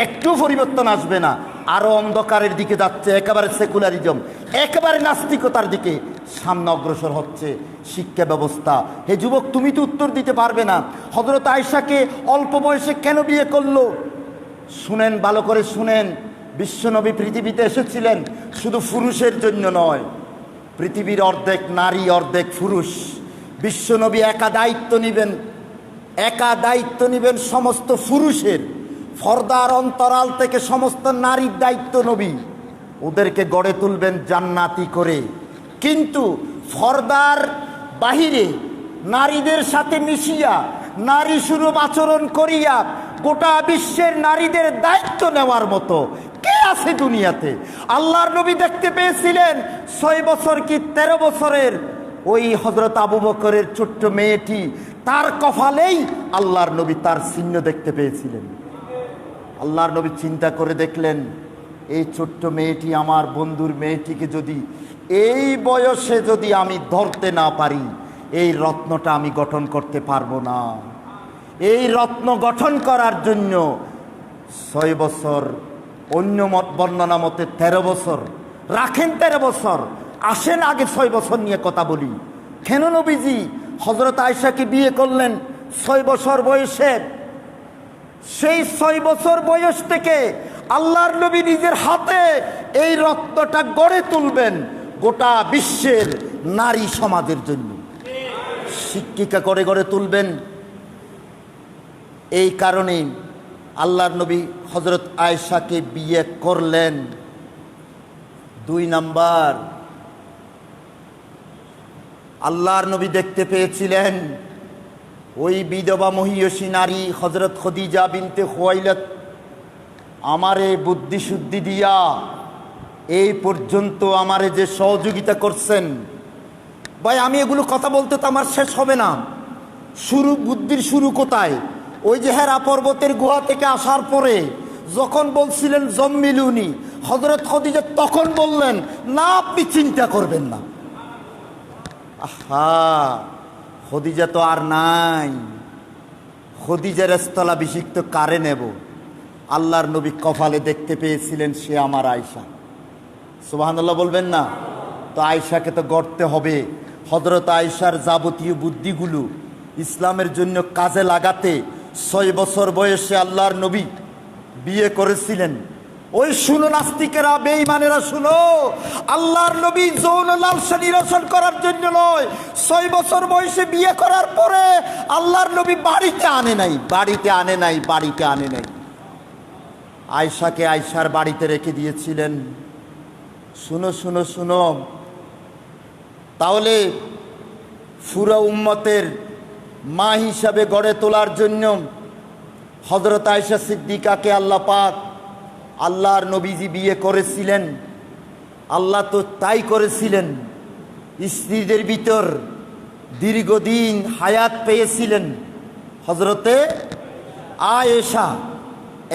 A: একটু পরিবর্তন আসবে না, আরো অন্ধকারের দিকে যাচ্ছে, একেবারে সেকুলারিজম, একেবারে নাস্তিকতার দিকে সামনে অগ্রসর হচ্ছে শিক্ষা ব্যবস্থা। হে যুবক, তুমি তো উত্তর দিতে পারবে না হযরত আয়েশাকে অল্প বয়সে কেন বিয়ে করলো। শুনেন, ভালো করে শুনেন, বিশ্বনবী পৃথিবীতে এসেছিলেন শুধু পুরুষের জন্য নয়। পৃথিবীর অর্ধেক নারী, অর্ধেক পুরুষ। বিশ্বনবী একা দায়িত্ব নিবেন সমস্ত পুরুষের। পর্দার অন্তরাল থেকে সমস্ত নারীর দায়িত্ব নবী, ওদেরকে গড়ে তুলবেন জান্নাতি করে। কিন্তু পর্দার বাহিরে নারীদের সাথে মিশিয়া, নারী সুলভ আচরণ করিয়া গোটা বিশ্বের নারীদের দায়িত্ব নেওয়ার মতো কে আছে দুনিয়াতে? আল্লাহর নবী দেখতে পেয়েছিলেন 6 বছর কি 13 বছরের ওই হযরত আবু বকরের ছোট্ট মেয়েটি, তার কপালেই আল্লাহর নবী তার চিহ্ন দেখতে পেয়েছিলেন। আল্লাহর নবী চিন্তা করে দেখলেন, এই ছোট্ট মেয়েটি, আমার বন্ধুর মেয়েটিকে যদি এই বয়সে যদি আমি ধরতে না পারি, এই রত্নটা আমি গঠন করতে পারবো না। এই রত্ন গঠন করার জন্য 6 বছর, অন্য বর্ণনা মতে 13 বছর রাখেন, 13 বছর আসেন, আগে 6 বছর নিয়ে কথা বলি। কেন নবীজি হযরত আয়েশাকে বিয়ে করলেন 6 বছর বয়সে? সেই 6 বছর বয়স থেকে আল্লাহর নবী নিজের হাতে এই রত্নটা গড়ে তুলবেন গোটা বিশ্বের নারী সমাজের জন্য, শিক্ষিকা করে গড়ে তুলবেন। এই কারণে আল্লাহর নবী হযরত আয়েশাকে বিয়ে করলেন। 2 নাম্বার, আল্লাহর নবী দেখতে পেয়েছিলেন ওই বিধবা মহিয়সী নারী হযরত খদিজা বিনতে খুয়াইলাদ আমারে বুদ্ধি শুদ্ধি দিয়া এই পর্যন্ত আমারে যে সহযোগিতা করছেন। ভাই, আমি এগুলো কথা বলতে তো আমার শেষ হবে না। বুদ্ধির শুরু কোথায়? ওই যে হেরা পর্বতের গুহা থেকে আসার পরে যখন বলছিলেন জম্মিলুনি, হযরত খদিজা তখন বললেন, না, আপনি চিন্তা করবেন না। আহা, খদিজা তো আর নাই। খদিজার স্থলাভিষিক্ত কারে নেব? আল্লাহর নবী কপালে দেখতে পেয়েছিলেন সে আমার আয়েশা। সুবহানাল্লাহ বলবেন না? তো আয়েশাকে তো গড়তে হবে। হযরত আয়েশার যাবতীয় বুদ্ধিগুলো ইসলামের জন্য কাজে লাগাতে 6 বছর বয়সে আল্লাহর নবী বিয়ে করেছিলেন। ওই শুনো নাস্তিকেরা, বেঈমানেরা, শুনো, আল্লাহর নবী যৌন লালসা নিরসন করার জন্য নয়, 6 বছর বয়সে বিয়ে করার পরে আল্লাহর নবী বাড়িতে আনে নাই। আয়েশাকে আয়েশার বাড়িতে রেখে দিয়েছিলেন। শুনো, তাহলে পুরো উম্মতের মা হিসাবে গড়ে তোলার জন্য হযরত আয়েশা সিদ্দিকাকে আল্লাহ পাক, আল্লাহর নবীজি বিয়ে করেছিলেন। আল্লাহ তো তাই করেছিলেন, স্ত্রীদের ভিতর দীর্ঘদিন হায়াত পেয়েছিলেন হযরতে আয়েশা।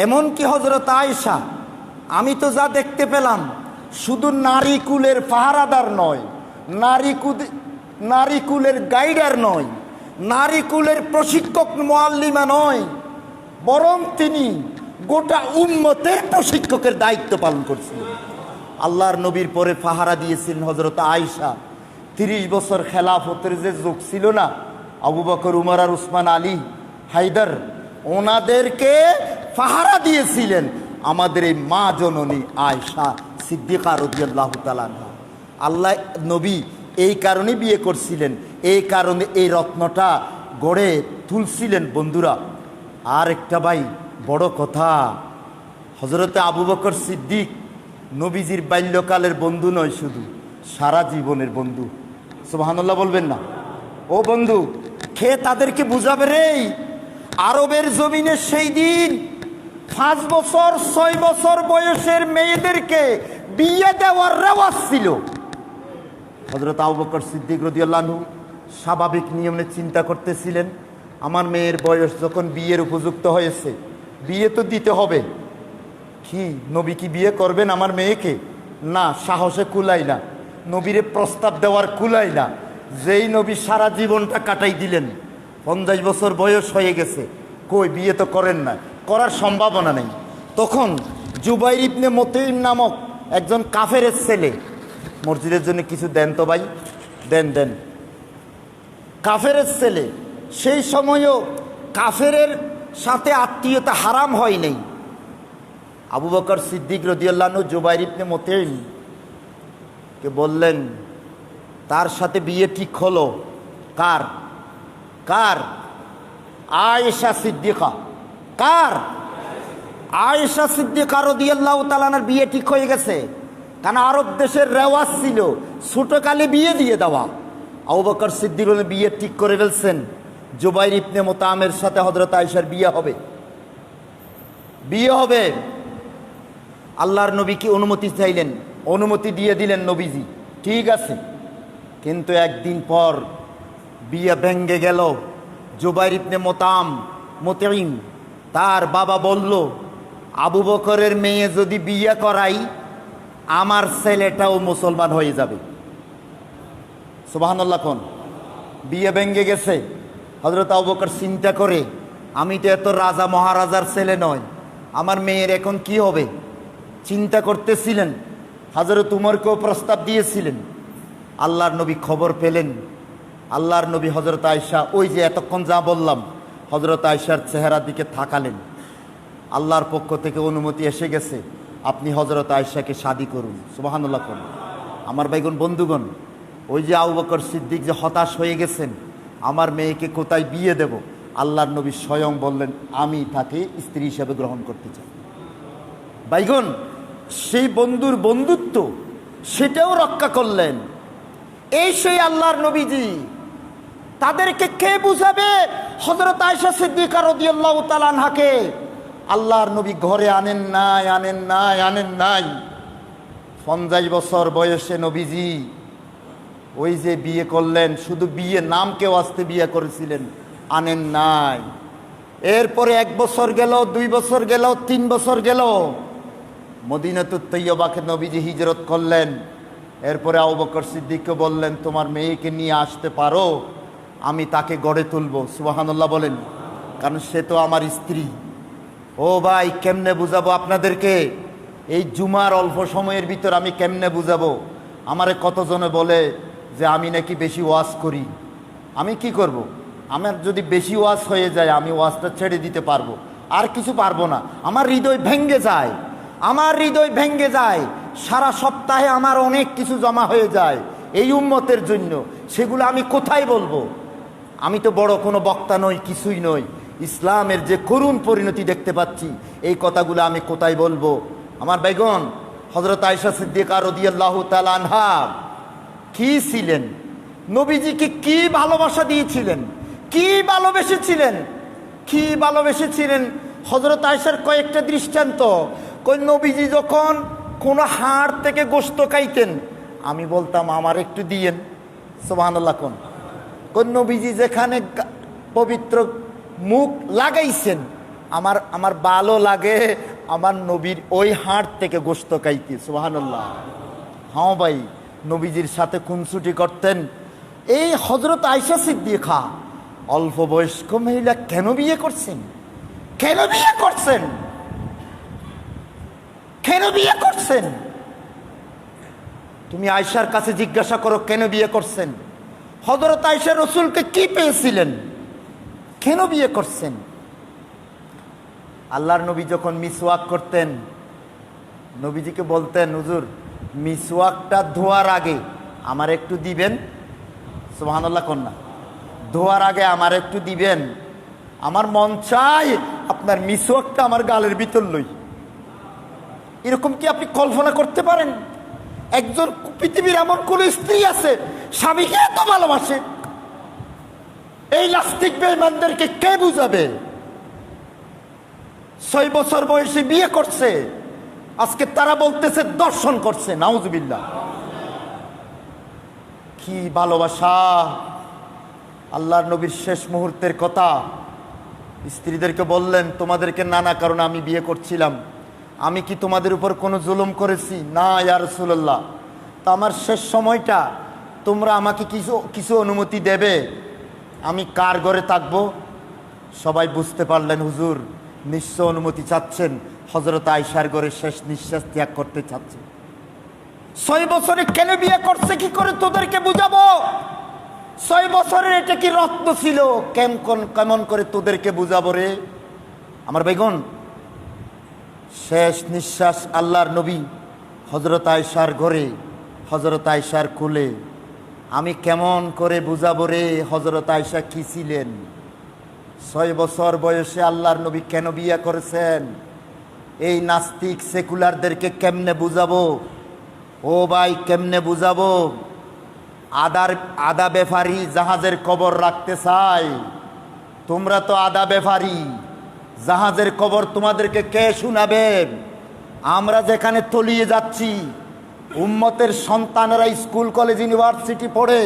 A: এমনকি হযরত আয়েশা, আমি তো যা দেখতে পেলাম, শুধু নারী কুলের পাহারাদার নয়, নারী কুলের গাইডার নয়, নারী কুলের প্রশিক্ষক মুআল্লিমা নয়, বরং তিনি গোটা উম্মতের প্রশিক্ষকের দায়িত্ব পালন করছিলেন। আল্লাহর নবীর পরে পাহারা দিয়েছিলেন হযরত আয়েশা। 30 বছর খেলাফতের যে যুগ ছিল না, আবু বকর, উমর আর উসমান, আলী, হায়দার, ওনাদেরকে পাহারা দিয়েছিলেন আমাদের এই মা জননী আয়েশা সিদ্দিকা রাদিয়াল্লাহু তাআলা আনহা। আল্লাহ নবী এই কারণে বিয়ে করছিলেন, এই কারণে এই রত্নটা গড়ে তুলছিলেন বন্ধুরা। আর একটা ভাই বড় কথা, হজরতে আবু বকর সিদ্দিক নবীজির বাল্যকালের বন্ধু নয়, শুধু সারা জীবনের বন্ধু। সুবহানাল্লাহ বলবেন না? ও বন্ধু, খেয়ে তাদেরকে বুঝাবে রে। আরবের জমিনে সেই দিন 5 বছর 6 বছর বয়সের মেয়েদেরকে বিয়ে দেওয়ার রেওয়াজ ছিল। হযরত আবু বকর সিদ্দিক রাদিয়াল্লাহু আনহু স্বাভাবিক নিয়মে চিন্তা করতেছিলেন, আমার মেয়ের বয়স যখন বিয়ের উপযুক্ত হয়েছে, বিয়ে তো দিতে হবে। কি নবী কি বিয়ে করবেন আমার মেয়েকে? না, সাহসে কুলাই না, নবীরে প্রস্তাব দেওয়ার কুলাই না। যেই নবী সারা জীবনটা কাটাই দিলেন, 50 বছর বয়স হয়ে গেছে, কই বিয়ে তো করেন না, করার সম্ভাবনা নেই। তখন জুবাইর ইবনে মুতঈম নামক একজন কাফেরের ছেলে, মসজিদের জন্য কিছু দেন তো ভাই, দেন দেন। কাফেরের ছেলে, সেই সময়ও কাফেরের সাথে আত্মীয়তা হারাম হয় নাই। আবু বকর সিদ্দিক রাদিয়াল্লাহু আনহু জুবাইর ইবনে মুতঈম কে বললেন, তার সাথে বিয়ে ঠিক হলো। কার? কার? আয়েশা সিদ্দিকা। কার? আয়েশা সিদ্দিকা রাদিয়াল্লাহু তাআলা আনহার বিয়ে ঠিক হয়ে গেছে। কারণ আরব দেশের রেওয়াজ ছিল ছোটকালে বিয়ে দিয়ে দেওয়া। আবু বকর সিদ্দিক বিয়ে ঠিক করে ফেলছেন, জুবাইর ইবনে মুতঈমের সাথে হযরত আয়েশার বিয়ে হবে। বিয়ে হবে। আল্লাহর নবী কি অনুমতি চাইলেন, অনুমতি দিয়ে দিলেন নবীজি, ঠিক আছে। কিন্তু একদিন পর বিয়ে ভেঙ্গে গেল। জুবাইর ইবনে মুতঈম তার বাবা বলল, আবু বকরের মেয়ে যদি বিয়ে করাই, আমার ছেলেটাও মুসলমান হয়ে যাবে। সুবহানাল্লাহ। কোন বিয়ে ভেঙ্গে গেছে। হযরত আবু বকর চিন্তা করে, আমি তো এত রাজা মহারাজার ছেলে নয়, আমার মেয়ের এখন কি হবে? চিন্তা করতেছিলেন। হযরত উমরকেও প্রস্তাব দিয়েছিলেন। আল্লাহর নবী খবর পেলেন। আল্লাহর নবী হযরত আয়েশা, ওই যে এতক্ষণ যা বললাম, হযরত আয়েশার চেহারার দিকে তাকালেন। আল্লাহর পক্ষ থেকে অনুমতি এসে গেছে, আপনি হযরত আয়েশাকে শাদী করুন। সুবহানাল্লাহ। করুন। আমার ভাইগণ বন্ধুগণ, ওই যে আবু বকর সিদ্দিক যে হতাশ হয়ে গেছেন, আমার মেয়েকে কোথায় বিয়ে দেব, আল্লাহর নবী স্বয়ং বললেন, আমি তাকে স্ত্রী হিসেবে গ্রহণ করতে চাই। ভাইগণ, সেই বন্ধুর বন্ধুত্ব সেটাও রক্ষা করলেন। এই সেই আল্লাহর নবীজি। তাদেরকে কে বুঝাবে? হযরত আয়েশা সিদ্দিকা রাদিয়াল্লাহু তাআলা আনহাকে আল্লাহর নবী ঘরে আনেন নাই, আনেন নাই, আনেন নাই। 50 বছর বয়সে নবীজি ওই যে বিয়ে করলেন, শুধু বিয়ে নামকে ওয়াস্তে বিয়ে করেছিলেন, আনেন নাই। এরপরে 1 বছর গেল, 2 বছর গেল, 3 বছর গেল। মদিনাতুত তৈয়বাকে নবীজি হিজরত করলেন। এরপরে আবু বকর সিদ্দিককে বললেন, তোমার মেয়েকে নিয়ে আসতে পারো, আমি তাকে গড়ে তুলব। সুবহানাল্লাহ বলেন। কারণ সে তো আমার স্ত্রী। ও ভাই, কেমনে বুঝাবো আপনাদেরকে? এই জুমার অল্প সময়ের ভিতর আমি কেমনে বুঝাবো? আমারে কতজনে বলে যে আমি নাকি বেশি ওয়াজ করি। আমি কি করব? আমার যদি বেশি ওয়াজ হয়ে যায়, আমি ওয়াজটা ছেড়ে দিতে পারবো, আর কিছু পারবো না। আমার হৃদয় ভেঙ্গে যায়, আমার হৃদয় ভেঙ্গে যায়। সারা সপ্তাহে আমার অনেক কিছু জমা হয়ে যায় এই উম্মতের জন্য, সেগুলো আমি কোথায় বলবো? আমি তো বড় কোনো বক্তা নই, কিছুই নই। ইসলামের যে করুণ পরিণতি দেখতে পাচ্ছি, এই কথাগুলো আমি কোথায় বলবো? আমার ভাইগণ, হযরত আয়েশা সিদ্দিকা রাদিয়াল্লাহু তাআলা আনহা কি ছিলেন? নবীজিকে কি ভালোবাসা দিয়েছিলেন, কি ভালোবেসেছিলেন, কি ভালোবেসেছিলেন। হযরত আয়েশার কয়েকটা দৃষ্টান্ত। কই নবীজি যখন কোনো হাড় থেকে গোশত খাইতেন, আমি বলতাম আমার একটু দিয়েন। সুবহানাল্লাহ। কোন নবীজি যেখানে পবিত্র মুখ লাগাইছেন, আমার ভালো লাগে আমার নবীর ওই হাড় থেকে গোশত খাইতে। সুবহানাল্লাহ। হ্যাঁ ভাই, নবীজির সাথে খুনসুটি করতেন। এই হযরত আয়েশা সিদ্দিকা অল্প বয়স্ক মহিলা কেন বিয়ে করছেন? কেন বিয়ে করছেন? কেন বিয়ে করছেন? তুমি আয়েশার কাছে জিজ্ঞাসা করো কেন বিয়ে করছেন। হযরত আয়েশা রাসূলকে কি পেয়েছিলেন, কেন বিয়ে করছেন? আল্লাহর নবী যখন মিসওয়াক করতেন, নবীজিকে বলতেন, হুজুর মিসওয়াকটা ধোয়ার আগে আমার একটু দিবেন। সুবহানাল্লাহ। কন্যা ধোয়ার আগে আমার একটু দিবেন। আমার মন চায় আপনার মিসওয়াকটা আমার গালের ভিতর লই। এরকম কি আপনি কল্পনা করতে পারেন? একজন পৃথিবীর এমন কোন স্ত্রী আছে স্বামীকে এত ভালোবাসে? এই নাস্তিক বেঈমানদেরকে কে বুঝাবে? 6 বছর বয়সে বিয়ে করছে, আজকে তারা বলতেছে দর্শন করছে। নাউজুবিল্লাহ। কি ভালোবাসা! আল্লাহর নবীর শেষ মুহূর্তের কথা, স্ত্রীদেরকে বললেন, তোমাদেরকে নানা কারণে আমি বিয়ে করছিলাম, আমি কি তোমাদের উপর কোনো জুলুম করেছি? না ইয়া রাসূলুল্লাহ। তো আমার শেষ সময়টা তোমরা আমাকে কিছু অনুমতি দেবে, আমি কার ঘরে থাকবো? সবাই বুঝতে পারলেন হুজুর নিশ্চয় অনুমতি চাচ্ছেন, হযরত আয়েশার ঘরে শেষ নিঃশ্বাস ত্যাগ করতে চাচ্ছেন। 6 বছরে কেন বিয়ে করছে কি করে তোদেরকে বুঝাবো? 6 বছরের এটা কি রত্ন ছিল, কেমন করে তোদেরকে বুঝাবো রে আমার ভাইগণ। শেষ নিঃশ্বাস আল্লাহর নবী হযরত আয়েশার ঘরে, হযরত আয়েশার কোলে। আমি কেমন করে বুঝাবো রে হযরত আয়েশা কি ছিলেন? 6 বছর বয়সে আল্লাহর নবী কেন বিয়ে করেছেন? এই নাস্তিক সেকুলারদেরকে কেমনে বুঝাবো? ও ভাই কেমনে বুঝাবো? আদা ব্যাপারী জাহাজের কবর রাখতে চায়, তোমরা তো আদা ব্যাপারী, জাহাজের কবর তোমাদেরকে কে শুনাবে? আমরা যেখানে তলিয়ে যাচ্ছি, উম্মতের সন্তানেরা স্কুল কলেজ ইউনিভার্সিটি পড়ে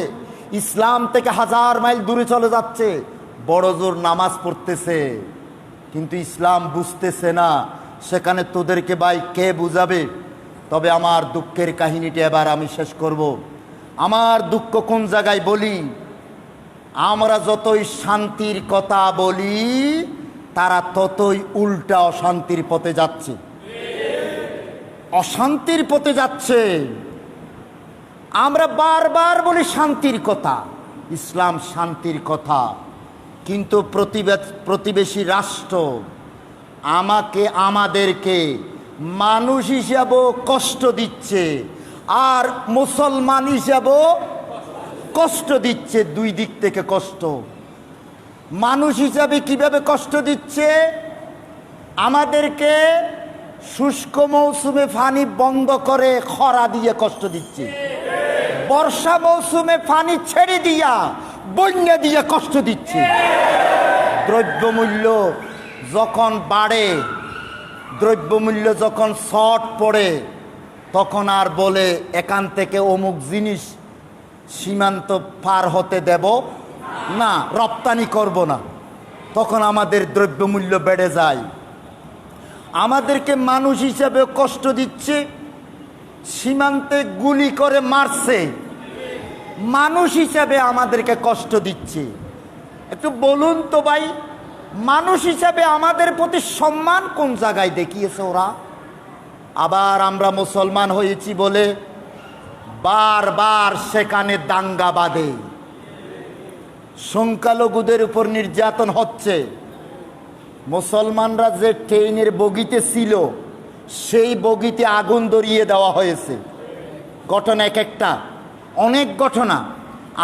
A: ইসলাম থেকে 1000 মাইল দূরে চলে যাচ্ছে, বড় জোর নামাজ পড়তেছে, কিন্তু ইসলাম বুঝতেছে না। সেখানে তোদেরকে ভাই কে বুঝাবে? তবে আমার দুঃখের কাহিনীটা এবার আমি শেষ করব। আমার দুঃখ কোন জায়গায় বলি? আমরা যতই শান্তির কথা বলি তারা ততই উল্টা অশান্তির পথে যাচ্ছে, অশান্তির পথে যাচ্ছে। আমরা বারবার বলি শান্তির কথা, ইসলাম শান্তির কথা, কিন্তু প্রতিবেশী রাষ্ট্র আমাদেরকে মানুষ হিসাবেও কষ্ট দিচ্ছে, আর মুসলমান হিসাবেও কষ্ট দিচ্ছে। দুই দিক থেকে কষ্ট। মানুষ হিসাবে কিভাবে কষ্ট দিচ্ছে? আমাদেরকে শুষ্ক মৌসুমে পানি বন্ধ করে খরা দিয়ে কষ্ট দিচ্ছে, বর্ষা মৌসুমে পানি ছেড়ে দিয়া বন্যা দিয়ে কষ্ট দিচ্ছে। দ্রব্যমূল্য যখন বাড়ে, দ্রব্যমূল্য যখন শর্ট পড়ে, তখন আর বলে এখান থেকে অমুক জিনিস সীমান্ত পার হতে দেব না, রপ্তানি করব না, তখন আমাদের দ্রব্যমূল্য বেড়ে যায়। আমাদেরকে মানুষ হিসাবে কষ্ট দিচ্ছে, সীমান্তে গুলি করে মারছে, মানুষ হিসাবে আমাদেরকে কষ্ট দিচ্ছে। একটু বলুন তো ভাই, মানুষ হিসাবে আমাদের প্রতি সম্মান কোন জায়গায় দেখিয়েছে ওরা? আবার আমরা মুসলমান হয়েছি বলে বারবার সেখানে দাঙ্গা বাঁধে, সংখ্যালঘুদের উপর নির্যাতন হচ্ছে। মুসলমানরা যে ট্রেনের বগিতে ছিল সেই বগিতে আগুন ধরিয়ে দেওয়া হয়েছে। ঘটনা এক একটা, অনেক ঘটনা।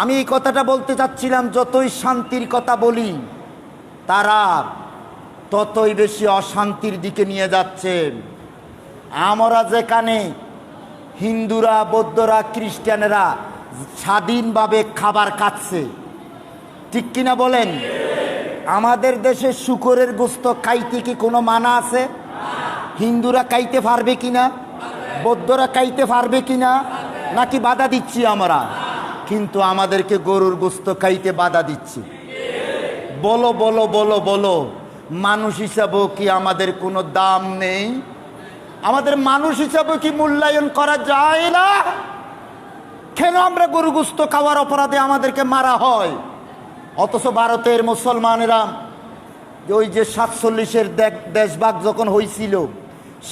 A: আমি এই কথাটা বলতে চাচ্ছিলাম, যতই শান্তির কথা বলি তারা ততই বেশি অশান্তির দিকে নিয়ে যাচ্ছে। আমরা যেখানে হিন্দুরা, বৌদ্ধরা, খ্রিস্টানেরা স্বাধীনভাবে খাবার খাচ্ছে, ঠিক কিনা বলেন? আমাদের দেশে শূকরের গোশত খাইতে কি কোনো মানা আছে? হিন্দুরা খাইতে পারবে কিনা? বৌদ্ধরা খাইতে পারবে কিনা? নাকি বাধা দিচ্ছি আমরা? কিন্তু আমাদেরকে গরুর গোশত খাইতে বাধা দিচ্ছি। বলো বলো বলো বলো, মানুষ হিসাবেও কি আমাদের কোনো দাম নেই? আমাদের মানুষ হিসাবে কি মূল্যায়ন করা যায় না? কেন আমরা গরু গোশত খাওয়ার অপরাধে আমাদেরকে মারা হয়? অথচ ভারতের মুসলমানেরা ওই যে 47-এর দেশভাগ যখন হয়েছিল,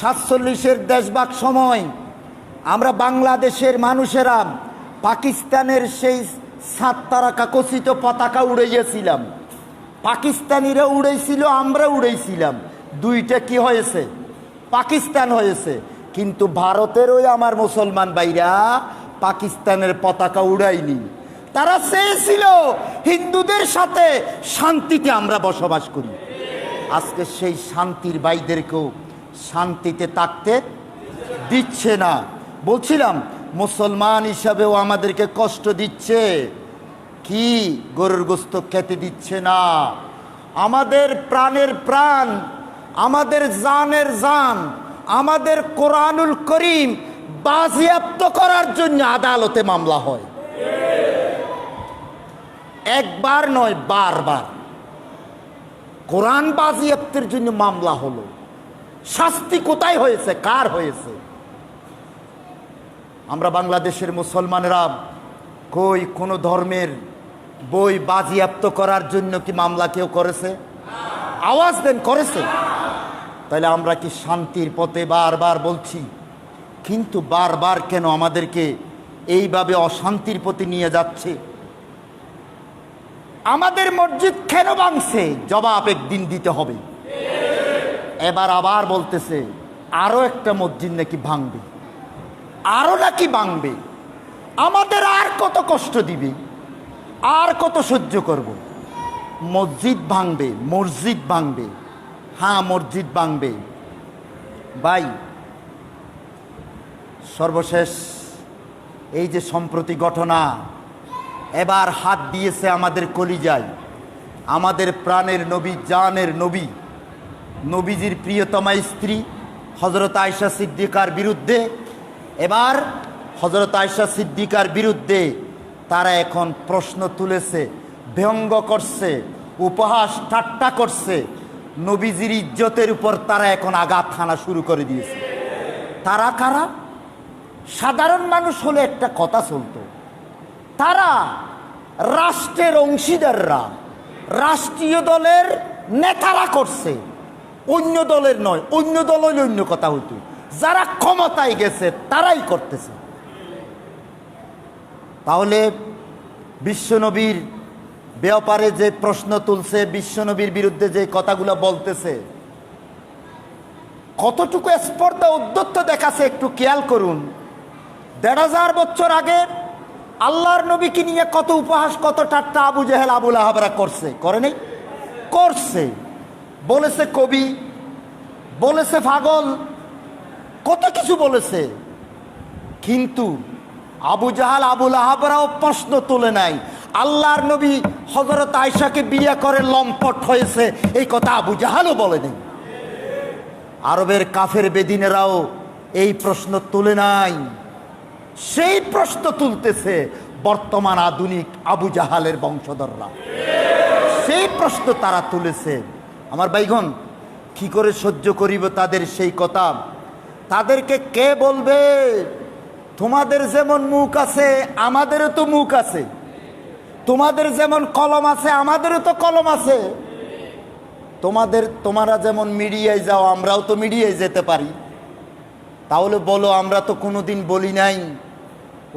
A: 47-এর দেশভাগ সময় আমরা বাংলাদেশের মানুষেরা পাকিস্তানের সেই 7 তারকা খচিত পতাকা উড়াইয়াছিলাম। পাকিস্তানিরা উড়াইছিল, আমরা উড়াইছিলাম, দুইটা কি হয়েছে? পাকিস্তান হয়েছে। কিন্তু ভারতের ওই আমার মুসলমান ভাইরা পাকিস্তানের পতাকা উড়ায়নি, তারা চেয়েছিল হিন্দুদের সাথে শান্তিতে আমরা বসবাস করি। আজকে সেই শান্তির ভাইদেরকেও শান্তিতে থাকতে দিচ্ছে না। বলছিলাম মুসলমান হিসাবেও আমাদেরকে কষ্ট দিচ্ছে। কি গরুর গোস্ত খেতে দিচ্ছে না। আমাদের প্রাণের প্রাণ, আমাদের জানের জান, আমাদের কোরআনুল করিম বাজেয়াপ্ত করার জন্য আদালতে মামলা হয়। একবার নয়, বারবার কোরআন বাজেয়াপ্তের জন্য মামলা হলো। শাস্তি কোথায় হয়েছে, কার হয়েছে? আমরা বাংলাদেশের মুসলমানেরা কই কোনো ধর্মের বই বাজেয়াপ্ত করার জন্য কি মামলা কেউ করেছে? আওয়াজ দেন, করেছে? তাহলে আমরা কি শান্তির পথে বারবার বলছি, কিন্তু বারবার কেন আমাদেরকে এইভাবে অশান্তির পথে নিয়ে যাচ্ছে? আমাদের মসজিদ কেন ভাঙছে, জবাব একদিন দিতে হবে। এবার আবার বলতেছে আরো একটা মসজিদ নাকি ভাঙবে, আরো নাকি ভাঙবে। আমাদের আর কত কষ্ট দিবে, আর কত সহ্য করব? মসজিদ ভাঙবে, মসজিদ ভাঙবে, হ্যাঁ মসজিদ ভাঙবে। ভাই সর্বশেষ এই যে সম্প্রতি ঘটনা, এবার হাত দিয়েছে আমাদের কলিজায়, আমাদের প্রাণের নবী, জানের নবী, নবীজির প্রিয়তমা স্ত্রী হযরত আয়েশা সিদ্দিকার বিরুদ্ধে। এবার হযরত আয়েশা সিদ্দিকার বিরুদ্ধে তারা এখন প্রশ্ন তুলেছে, ব্যঙ্গ করছে, উপহাস ঠাট্টা করছে। নবীজির ইজ্জতের উপর তারা এখন আঘাত হানা শুরু করে দিয়েছে। তারা কারা? সাধারণ মানুষ হলে একটা কথা চলতো, তারা রাষ্ট্রের অংশীদাররা, রাষ্ট্রীয় দলের নেতারা করছে, অন্য দলের নয়। অন্য দল হইলে অন্য কথা হইতো, যারা ক্ষমতায় গেছে তারাই করতেছে। তাহলে বিশ্বনবীর ব্যাপারে যে প্রশ্ন তুলছে, বিশ্বনবীর বিরুদ্ধে যে কথাগুলো বলতেছে, কতটুকু স্পর্ধা উদ্ধত্ত দেখাচ্ছে একটু খেয়াল করুন। ১৫০০ বছর আগে আল্লাহর নবীকে নিয়ে কত উপহাস, কত ঠাট্টা আবু জেহেল, আবুল আহাবরা করছে, করে নাই? করছে। বলেছে কবি, বলেছে পাগল, কত কিছু বলেছে। কিন্তু আবু জাহাল, আবুল আহাবরাও প্রশ্ন তুলে নাই আল্লাহর নবী হযরত আয়েশাকে বিয়ে করে লম্পট হয়েছে, এই কথা আবু জাহালও বলে নেই। আরবের কাফের বেদিনেরাও এই প্রশ্ন তুলে নাই। সেই প্রশ্ন তুলতেছে বর্তমান আধুনিক আবু জাহালের বংশধররা। সেই প্রশ্ন তারা তুলেছে। আমার ভাইগণ, কি করে সহ্য করিব তাদের সেই কথা? তাদেরকে কে বলবে তোমাদের যেমন মুখ আছে আমাদেরও তো মুখ আছে, তোমাদের যেমন কলম আছে আমাদেরও তো কলম আছে, তোমরা যেমন মিডিয়ায় যাও আমরাও তো মিডিয়ায় যেতে পারি। তাহলে বলো, আমরা তো কোনোদিন বলি নাই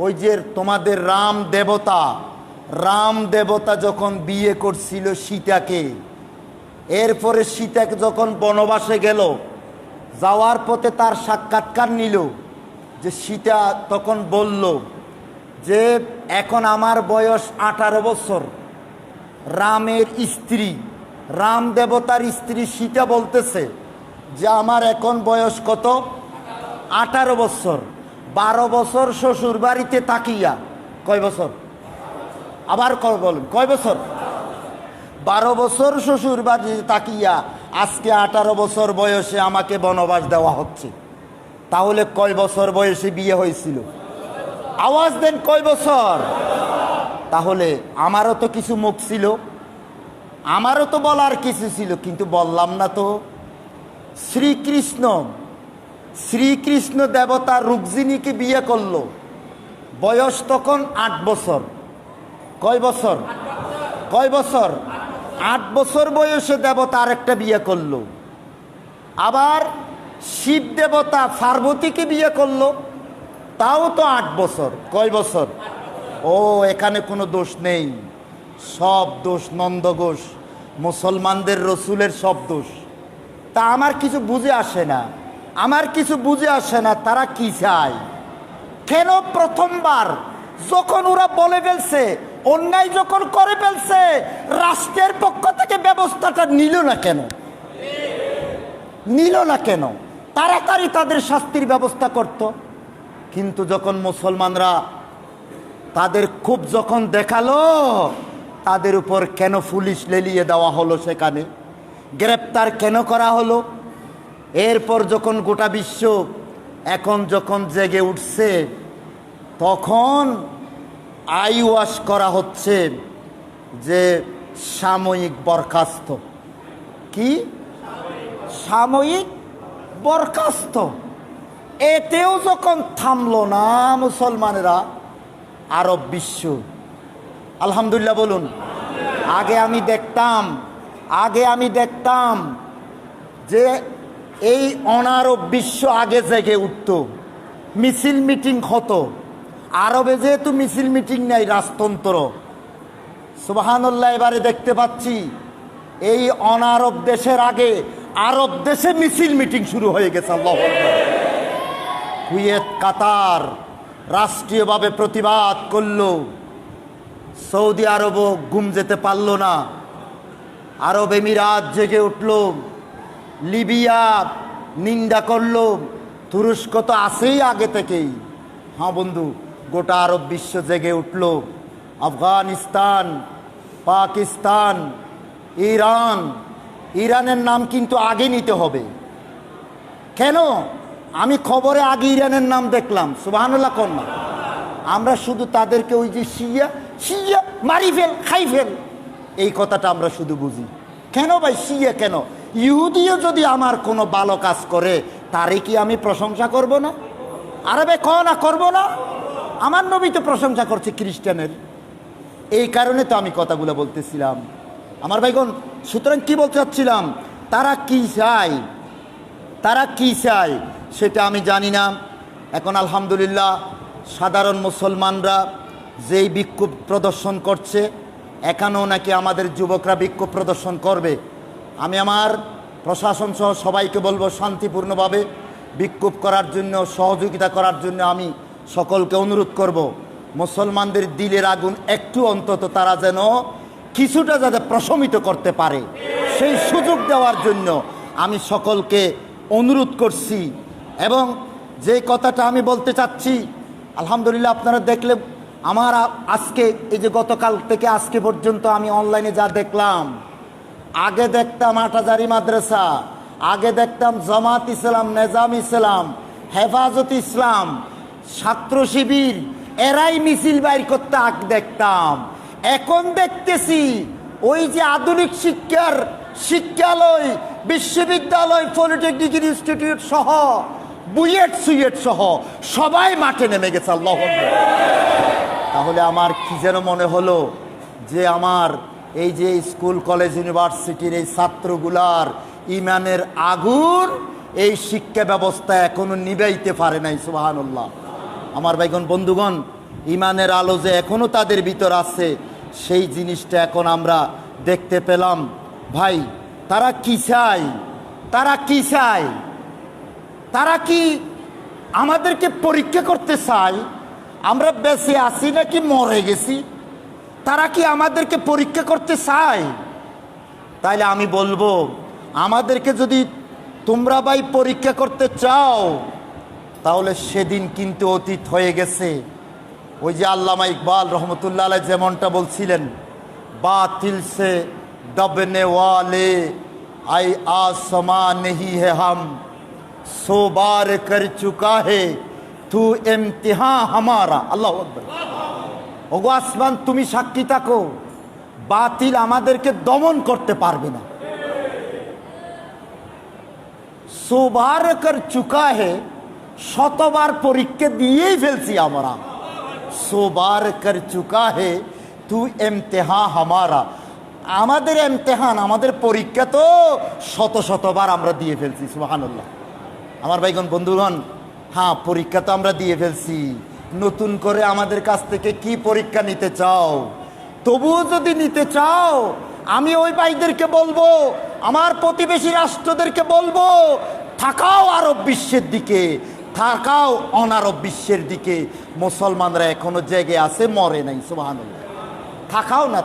A: ওই যে তোমাদের রাম দেবতা যখন বিয়ে করছিল সীতাকে, এরপরে সীতাকে যখন বনবাসে গেল, যাওয়ার পথে তার সাক্ষাৎকার নিল, যে সীতা তখন বলল যে এখন আমার বয়স 18 বছর। রামের স্ত্রী, রাম দেবতার স্ত্রী সীতা বলতেছে যে আমার এখন বয়স কত? 18 বছর। 12 বছর শ্বশুর বাড়িতে তাকিয়া, কয় বছর? আবার বলুন, কয় বছর? 12 বছর শ্বশুর বাড়িতে তাকিয়া আজকে 18 বছর বয়সে আমাকে বনবাস দেওয়া হচ্ছে। তাহলে কয় বছর বয়সে বিয়ে হয়েছিল? আওয়াজ দেন, কয় বছর? তাহলে আমারও তো কিছু মুখ ছিল, আমারও তো বলার কিছু ছিল, কিন্তু বললাম না তো। শ্রীকৃষ্ণ দেবতা রুক্মিণীকে বিয়ে করলো, বয়স তখন 8 বছর। কয় বছর? কয় বছর? 8 বছর বয়সে দেবতা আরেকটা বিয়ে করলো। আবার শিব দেবতা পার্বতীকে বিয়ে করলো, তাও তো 8 বছর। কয় বছর? ও, এখানে কোনো দোষ নেই, সব দোষ নন্দ ঘোষ, মুসলমানদের রসুলের সব দোষ। তা আমার কিছু বুঝে আসে না, তারা কি চায়? কেন প্রথমবার যখন ওরা বলে ফেলছে, অন্যায় যখন করে ফেলছে, রাষ্ট্রের পক্ষ থেকে ব্যবস্থাটা নিল না কেন? নিল না কেন? তাড়াতাড়ি তাদের শাস্তির ব্যবস্থা করত। কিন্তু যখন মুসলমানরা তাদের খুব যখন দেখালো, তাদের উপর কেন পুলিশ লেলিয়ে দেওয়া হলো, সেখানে গ্রেপ্তার কেন করা হলো? এরপর যখন গোটা বিশ্ব এখন যখন জেগে উঠছে, তখন আইওয়াশ করা হচ্ছে যে সাময়িক বরখাস্ত। কি সাময়িক বরখাস্ত? এতেও যখন থামলো না মুসলমানেরা, আরব বিশ্ব, আলহামদুলিল্লাহ বলুন। আগে আমি দেখতাম যে এই অনারব বিশ্ব আগে জেগে উঠত, মিছিল মিটিং হতো। আরবে যেহেতু মিছিল মিটিং নাই, রাজতন্ত্র, সুবহানাল্লাহ। এবারে দেখতে পাচ্ছি এই অনারব দেশের আগে আরব দেশে মিছিল মিটিং শুরু হয়ে গেছে। আল্লাহু আকবার। কুয়েত, কাতার রাষ্ট্রীয়ভাবে প্রতিবাদ করল, সৌদি আরবও ঘুম যেতে পারল না, আরব এমিরাত জেগে উঠল, লিবিয়া নিন্দা করল, তুরস্ক তো আছেই আগে থেকেই। হ্যাঁ বন্ধু, গোটা আরব বিশ্ব জেগে উঠল। আফগানিস্তান, পাকিস্তান, ইরানের নাম কিন্তু আগে নিতে হবে। কেন? আমি খবরে আগে ইরানের নাম দেখলাম। সুবহানাল্লাহ কন্যা। আমরা শুধু তাদেরকে ওই যে শিয়া শিয়া মারি ফেল, খাই ফেল, এই কথাটা আমরা শুধু বুঝি। কেন ভাই শিয়া কেন? ইহুদিও যদি আমার কোনো ভালো কাজ করে, তারে কি আমি প্রশংসা করব না? আরবে না করব না? আমার নবী তো প্রশংসা করছে খ্রিস্টানের। এই কারণে তো আমি কথাগুলো বলতেছিলাম আমার ভাইগণ। সুতরাং কি বলতে চাচ্ছিলাম, তারা কি চায় সেটা আমি জানি না। এখন আলহামদুলিল্লাহ সাধারণ মুসলমানরা যেই বিক্ষোভ প্রদর্শন করছে, এখানেও নাকি আমাদের যুবকরা বিক্ষোভ প্রদর্শন করবে। আমি আমার প্রশাসন সহ সবাইকে বলবো শান্তিপূর্ণভাবে বিক্ষোভ করার জন্য, সহযোগিতা করার জন্য আমি সকলকে অনুরোধ করব। মুসলমানদের দিলের আগুন একটু অন্তত তারা যেন কিছুটা যাতে প্রশমিত করতে পারে, সেই সুযোগ দেওয়ার জন্য আমি সকলকে অনুরোধ করছি। এবং যে কথাটা আমি বলতে চাচ্ছি, আলহামদুলিল্লাহ আপনারা দেখলে আমার আজকে এই যে গতকাল থেকে আজকে পর্যন্ত আমি অনলাইনে যা দেখলাম, আগে দেখতাম হাটহাজারী মাদ্রাসা, আগে দেখতাম জামাত ইসলাম, নেজাম ইসলাম, হেফাজত ইসলাম, ছাত্র শিবির, এরাই মিছিল বাইর করতে দেখতাম। এখন দেখতেছি ওই যে আধুনিক শিক্ষালয়, বিশ্ববিদ্যালয়, পলিটেকনিক ইনস্টিটিউট সহ, বুয়েট সুয়েট সহ সবাই মাঠে নেমে গেছে। আল্লাহু আকবার। তাহলে আমার কি যেন মনে হলো যে আমার এই যে স্কুল, কলেজ, ইউনিভার্সিটির এই ছাত্রগুলার ইমানের আগুন এই শিক্ষা ব্যবস্থা এখনো নিভাইতে পারে নাই। সুবহানাল্লাহ। আমার ভাইগণ, বন্ধুগণ, ইমানের আলো যে এখনো তাদের ভিতর আছে, সেই জিনিসটা এখন আমরা দেখতে পেলাম। ভাই, তারা কি চায়? তারা কি আমাদেরকে পরীক্ষা করতে চায় আমরা বেঁচে আছি নাকি মরে গেছি? তারা কি আমাদেরকে পরীক্ষা করতে চায়? তাইলে আমি বলবো, আমাদেরকে যদি তোমরা ভাই পরীক্ষা করতে চাও, তাহলে সেদিন কিন্তু অতীত হয়ে গেছে। ওই যে আল্লামা ইকবাল রহমতুল্লাহ আলাইহি যেমনটা বলছিলেন, বাতিল সে দবনে ওয়ালে আই आसमां नहीं है हम, सो बार कर चुका है तू इम्तिहान हमारा। আল্লাহু আকবার। ওগো আসমান, তুমি সাক্ষী থাকো, বাতিল আমাদেরকে দমন করতে পারবে না। সো বার কর চুকা হে, শতবার পরীক্ষা দিয়েই ফেলছি আমরা। সো বার কর চুকা হে তু ইমতিহান হামারা। আমাদের ইমতিহান, আমাদের পরীক্ষা তো শতবার আমরা দিয়ে ফেলছি। সুবহানাল্লাহ। আমার ভাইগণ, বন্ধুগণ, হ্যাঁ, পরীক্ষা তো আমরা দিয়ে ফেলছি। নতুন করে আমাদের কাছ থেকে কি পরীক্ষা নিতে চাও? তবুও যদি নিতে চাও, আমি ওই ভাইদেরকে বলবো, আমার প্রতিবেশী রাষ্ট্রদেরকে বলবো, থাকাও আরব বিশ্বের দিকে, থাকাও অনারব বিশ্বের দিকে মুসলমানরা এখনো জেগে আছে, মরে নাই। সুবহানাল্লাহ।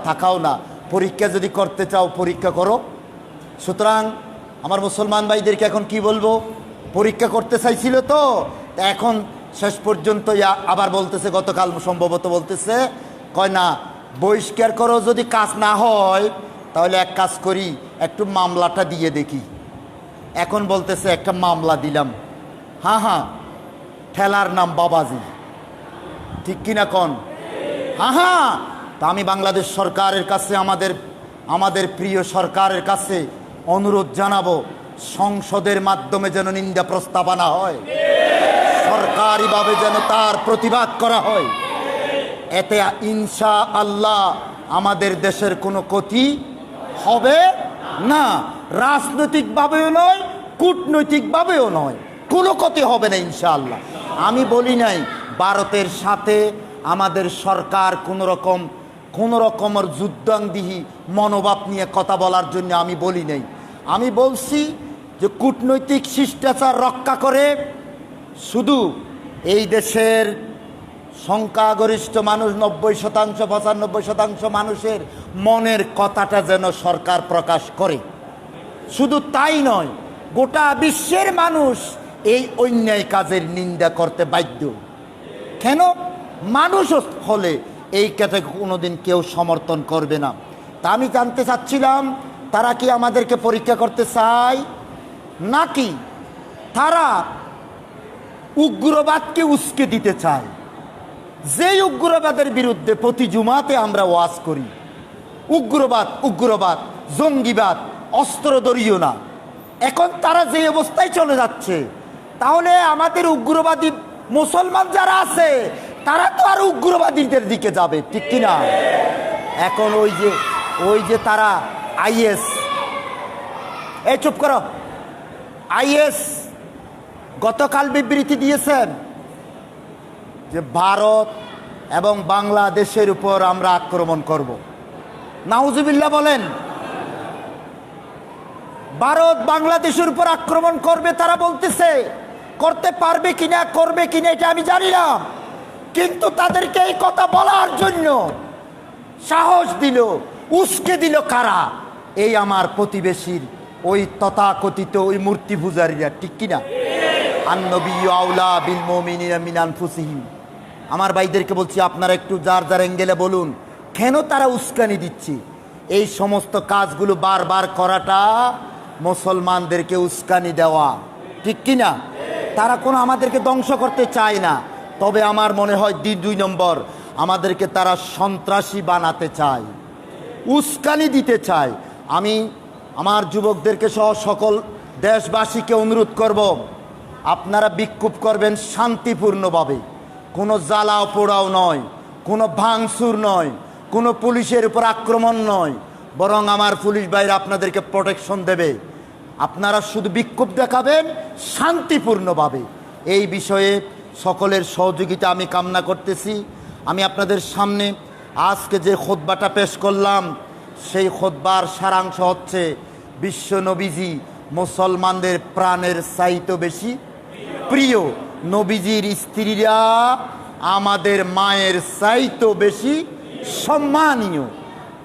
A: থাকাও না, পরীক্ষা যদি করতে চাও পরীক্ষা করো। সুতরাং আমার মুসলমান ভাইদেরকে এখন কি বলবো, পরীক্ষা করতে চাইছিল তো এখন শেষ পর্যন্ত আবার বলতেছে, গতকাল সম্ভবত বলতেছে, কয় না বহিষ্কার করো, যদি কাজ না হয় তাহলে এক কাজ করি, একটু মামলাটা দিয়ে দেখি। এখন বলতেছে একটা মামলা দিলাম। হ্যাঁ, ঠেলার নাম বাবাজি, ঠিক কিনা কন? হ্যাঁ। তা আমি বাংলাদেশ সরকারের কাছে, আমাদের প্রিয় সরকারের কাছে অনুরোধ জানাবো, সংসদের মাধ্যমে যেন নিন্দা প্রস্তাব আনা হয়, সরকারিভাবে যেন তার প্রতিবাদ করা হয়। এতে ইনশাআল্লাহ আমাদের দেশের কোনো ক্ষতি হবে না, রাজনৈতিকভাবেও নয়, কূটনৈতিকভাবেও নয়, কোনো ক্ষতি হবে না ইনশাআল্লাহ। আমি বলি নাই ভারতের সাথে আমাদের সরকার কোনো রকমের যুদ্ধাঙ্গিহী মনোভাব নিয়ে কথা বলার জন্য আমি বলি নাই। আমি বলছি যে কূটনৈতিক শিষ্টাচার রক্ষা করে শুধু এই দেশের সংখ্যাগরিষ্ঠ মানুষ 90%, 95% মানুষের মনের কথাটা যেন সরকার প্রকাশ করে। শুধু তাই নয়, গোটা বিশ্বের মানুষ এই অন্যায় কাজের নিন্দা করতে বাধ্য। কেন? মানুষ হলে এই কাজে কোনোদিন কেউ সমর্থন করবে না। তা আমি জানতে চাচ্ছিলাম, তারা কি আমাদেরকে পরীক্ষা করতে চায়, নাকি তারা উগ্রবাদকে উস্কে দিতে চায়? যেই উগ্রবাদের বিরুদ্ধে প্রতি জুমাতে আমরা ওয়াজ করি, উগ্রবাদ, জঙ্গিবাদ, অস্ত্র ধরিও না, এখন তারা যে অবস্থায় চলে যাচ্ছে, তাহলে আমাদের উগ্রবাদী মুসলমান যারা আছে তারা তো আর উগ্রবাদীদের দিকে যাবে, ঠিক কিনা? এখন ওই যে তারা আইএস, এই চুপ করো, আইএস গতকাল বিবৃতি দিয়েছেন যে ভারত এবং বাংলাদেশের উপর আমরা আক্রমণ করব। নাউজুবিল্লাহ বলেন। ভারত বাংলাদেশের উপর আক্রমণ করবে তারা বলতেছে, করতে পারবে কিনা, করবে কিনা এটা আমি জানি না, কিন্তু তাদেরকে এই কথা বলার জন্য সাহস দিল, উস্কে দিল কারা? এই আমার প্রতিবেশীর ওই তথাকথিত ওই মূর্তি পূজারীরা, ঠিক কিনা? আন-নবিয়্যু আওলা বিল মুমিনিনা মিন আনফুসিহিম। আমার ভাইদেরকে বলছি, আপনারা একটু যার অ্যাঙ্গেলে বলুন কেন তারা উস্কানি দিচ্ছে। এই সমস্ত কাজগুলো বারবার করাটা মুসলমানদেরকে উস্কানি দেওয়া, ঠিক কিনা? তারা কোনো আমাদেরকে ধ্বংস করতে চায় না, তবে আমার মনে হয় 2 নম্বর আমাদেরকে তারা সন্ত্রাসী বানাতে চায়, উস্কানি দিতে চায়। আমি আমার যুবকদেরকে সহ সকল দেশবাসীকে অনুরোধ করব, আপনারা বিক্ষোভ করবেন শান্তিপূর্ণভাবে, কোনো জ্বালাও পোড়াও নয়, কোনো ভাঙচুর নয়, কোনো পুলিশের উপর আক্রমণ নয়, বরং আমার পুলিশ ভাইরা আপনাদেরকে প্রোটেকশন দেবে। আপনারা শুধু বিক্ষোভ দেখাবেন শান্তিপূর্ণভাবে। এই বিষয়ে সকলের সহযোগিতা আমি কামনা করতেছি। আমি আপনাদের সামনে আজকে যে খুতবাটা পেশ করলাম, সেই খুতবার সারাংশ হচ্ছে, বিশ্ব নবীজি মুসলমানদের প্রাণের চাইতে বেশি প্রিয়, নবীজির স্ত্রীরা আমাদের মায়ের চাইতে বেশি সম্মানীয়,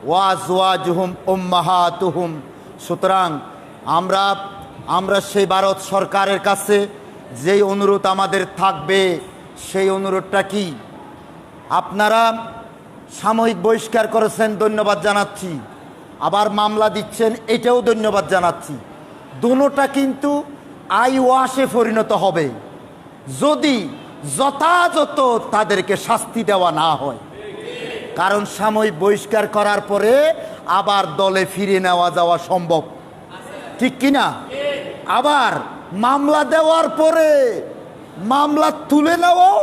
A: ওয়াজওয়াজুহুম উম্মাহাতুহুম। সুতরাং আমরা সেই ভারত সরকারের কাছে যেই অনুরোধ আমাদের থাকবে, সেই অনুরোধটা কি? আপনারা সাময়িক বহিষ্কার করেছেন, ধন্যবাদ জানাচ্ছি, আবার মামলা দিচ্ছেন, এটাও ধন্যবাদ জানাচ্ছি। দুটোটা কিন্তু আইওয়াশে পরিণত হবে যদি যথাযথ তাদেরকে শাস্তি দেওয়া না হয়। কারণ সাময়িক বহিষ্কার করার পরে আবার দলে ফিরে নেওয়া যাওয়া সম্ভব, ঠিক কিনা? আবার মামলা দেওয়ার পরে মামলা তুলে নেওয়াও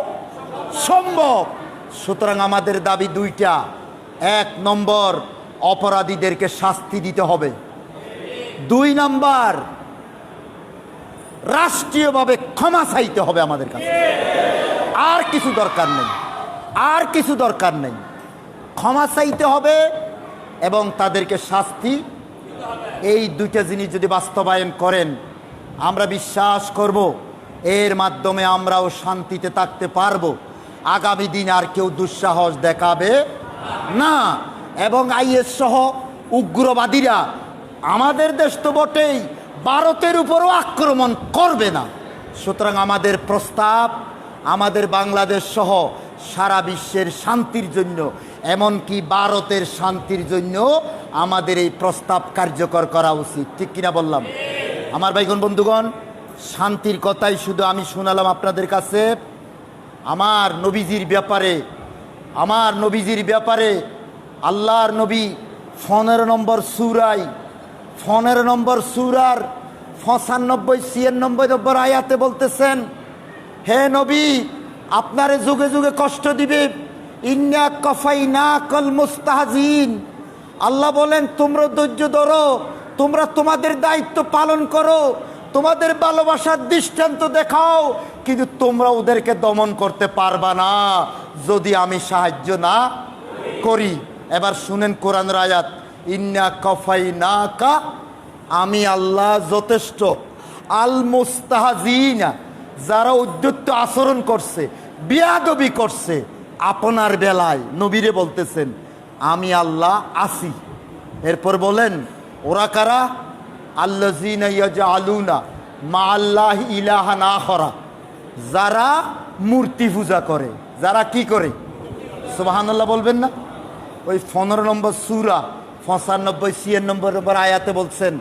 A: সম্ভব। সুতরাং আমাদের দাবি 2টা। 1 নম্বর, অপরাধীদেরকে শাস্তি দিতে হবে। 2 নম্বর, রাষ্ট্রীয়ভাবে ক্ষমা চাইতে হবে আমাদের কাছে। আর কিছু দরকার নেই, ক্ষমা চাইতে হবে এবং তাদেরকে শাস্তি। এই 2টা জিনিস যদি বাস্তবায়ন করেন, আমরা বিশ্বাস করব এর মাধ্যমে আমরাও শান্তিতে থাকতে পারবো। আগামী দিন আর কেউ দুঃসাহস দেখাবে না। এবং আইএস সহ উগ্রবাদীরা আমাদের দেশ তো বটেই, ভারতের উপরও আক্রমণ করবে না। সুতরাং আমাদের প্রস্তাব আমাদের বাংলাদেশ সহ সারা বিশ্বের শান্তির জন্য, এমনকি ভারতের শান্তির জন্য আমাদের এই প্রস্তাব কার্যকর করা উচিত। ঠিক কিনা বললাম? আমার ভাইগণ বন্ধুগণ, শান্তির কথাই শুধু আমি শোনালাম আপনাদের কাছে। আমার নবীজির ব্যাপারে আল্লাহর নবী 15 নম্বর সূরার 95-96 নম্বর আয়াতে বলতেছেন, হে নবী, আপনারে যুগে যুগে কষ্ট দিবে। ইন্না কাফাইনাকাল মুস্তাহজিন। আল্লাহ বলেন, তোমরা ধৈর্য ধরো, তোমরা তোমাদের দায়িত্ব পালন করো, তোমাদের ভালোবাসার দৃষ্টান্ত দেখাও, কিন্তু তোমরা ওদেরকে দমন করতে পারবা না যদি আমি সাহায্য না করি। এবার শুনেন কোরআনের আয়াত, ইন্না কাফাইনাকা, আমি আল্লাহ যথেষ্ট, আল মুস্তাহজিনা, যারা উদ্যত আচরণ করছে, বিয়াদবি করছে আপনার বেলায়, নবীরে বলতেছেন আমি আল্লাহ আছি। এরপর বলেন ওরা কারা? আল্লাযীনা ইয়াজআলুনা মা আল্লাহি ইলাহান আখরা, যারা মূর্তি পূজা করে। যারা কি করে? সুবহানাল্লাহ বলবেন না? ওই 15 নম্বর সূরা 95-96 আয়াতে বলছেন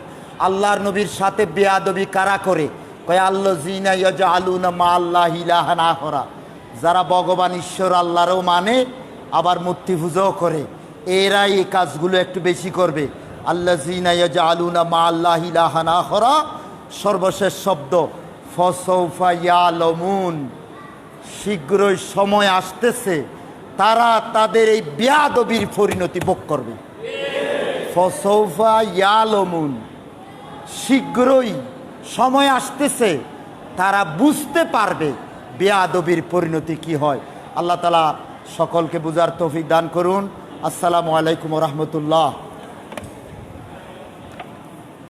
A: আল্লাহর নবীর সাথে বেয়াদবি কারা করে? কয় আল্লাযীনা ইয়াজআলুনা মা আল্লাহি ইলাহান আখরা, যারা ভগবান ঈশ্বর আল্লাহরও মানে আবার মূর্তি পূজাও করে, এরাই এই কাজগুলো একটু বেশি করবে। আল্লাযীনা ইয়াজআলুনা মা আল্লাহি ইলাহান আখরা, সর্বশেষ শব্দ ফাসাউফা ইয়ালামুন, শীঘ্রই সময় আসতেছে তারা তাদের এই বেয়াদবির পরিণতি ভোগ করবে। ফাসাউফা ইয়ালামুন, শীঘ্রই সময় আসতেছে তারা বুঝতে পারবে বেয়াদবির পরিণতি কি হয়। আল্লাহ তাআলা সকলকে বুঝার তৌফিক দান করুন। আসসালামু আলাইকুম ওয়া রাহমাতুল্লাহ।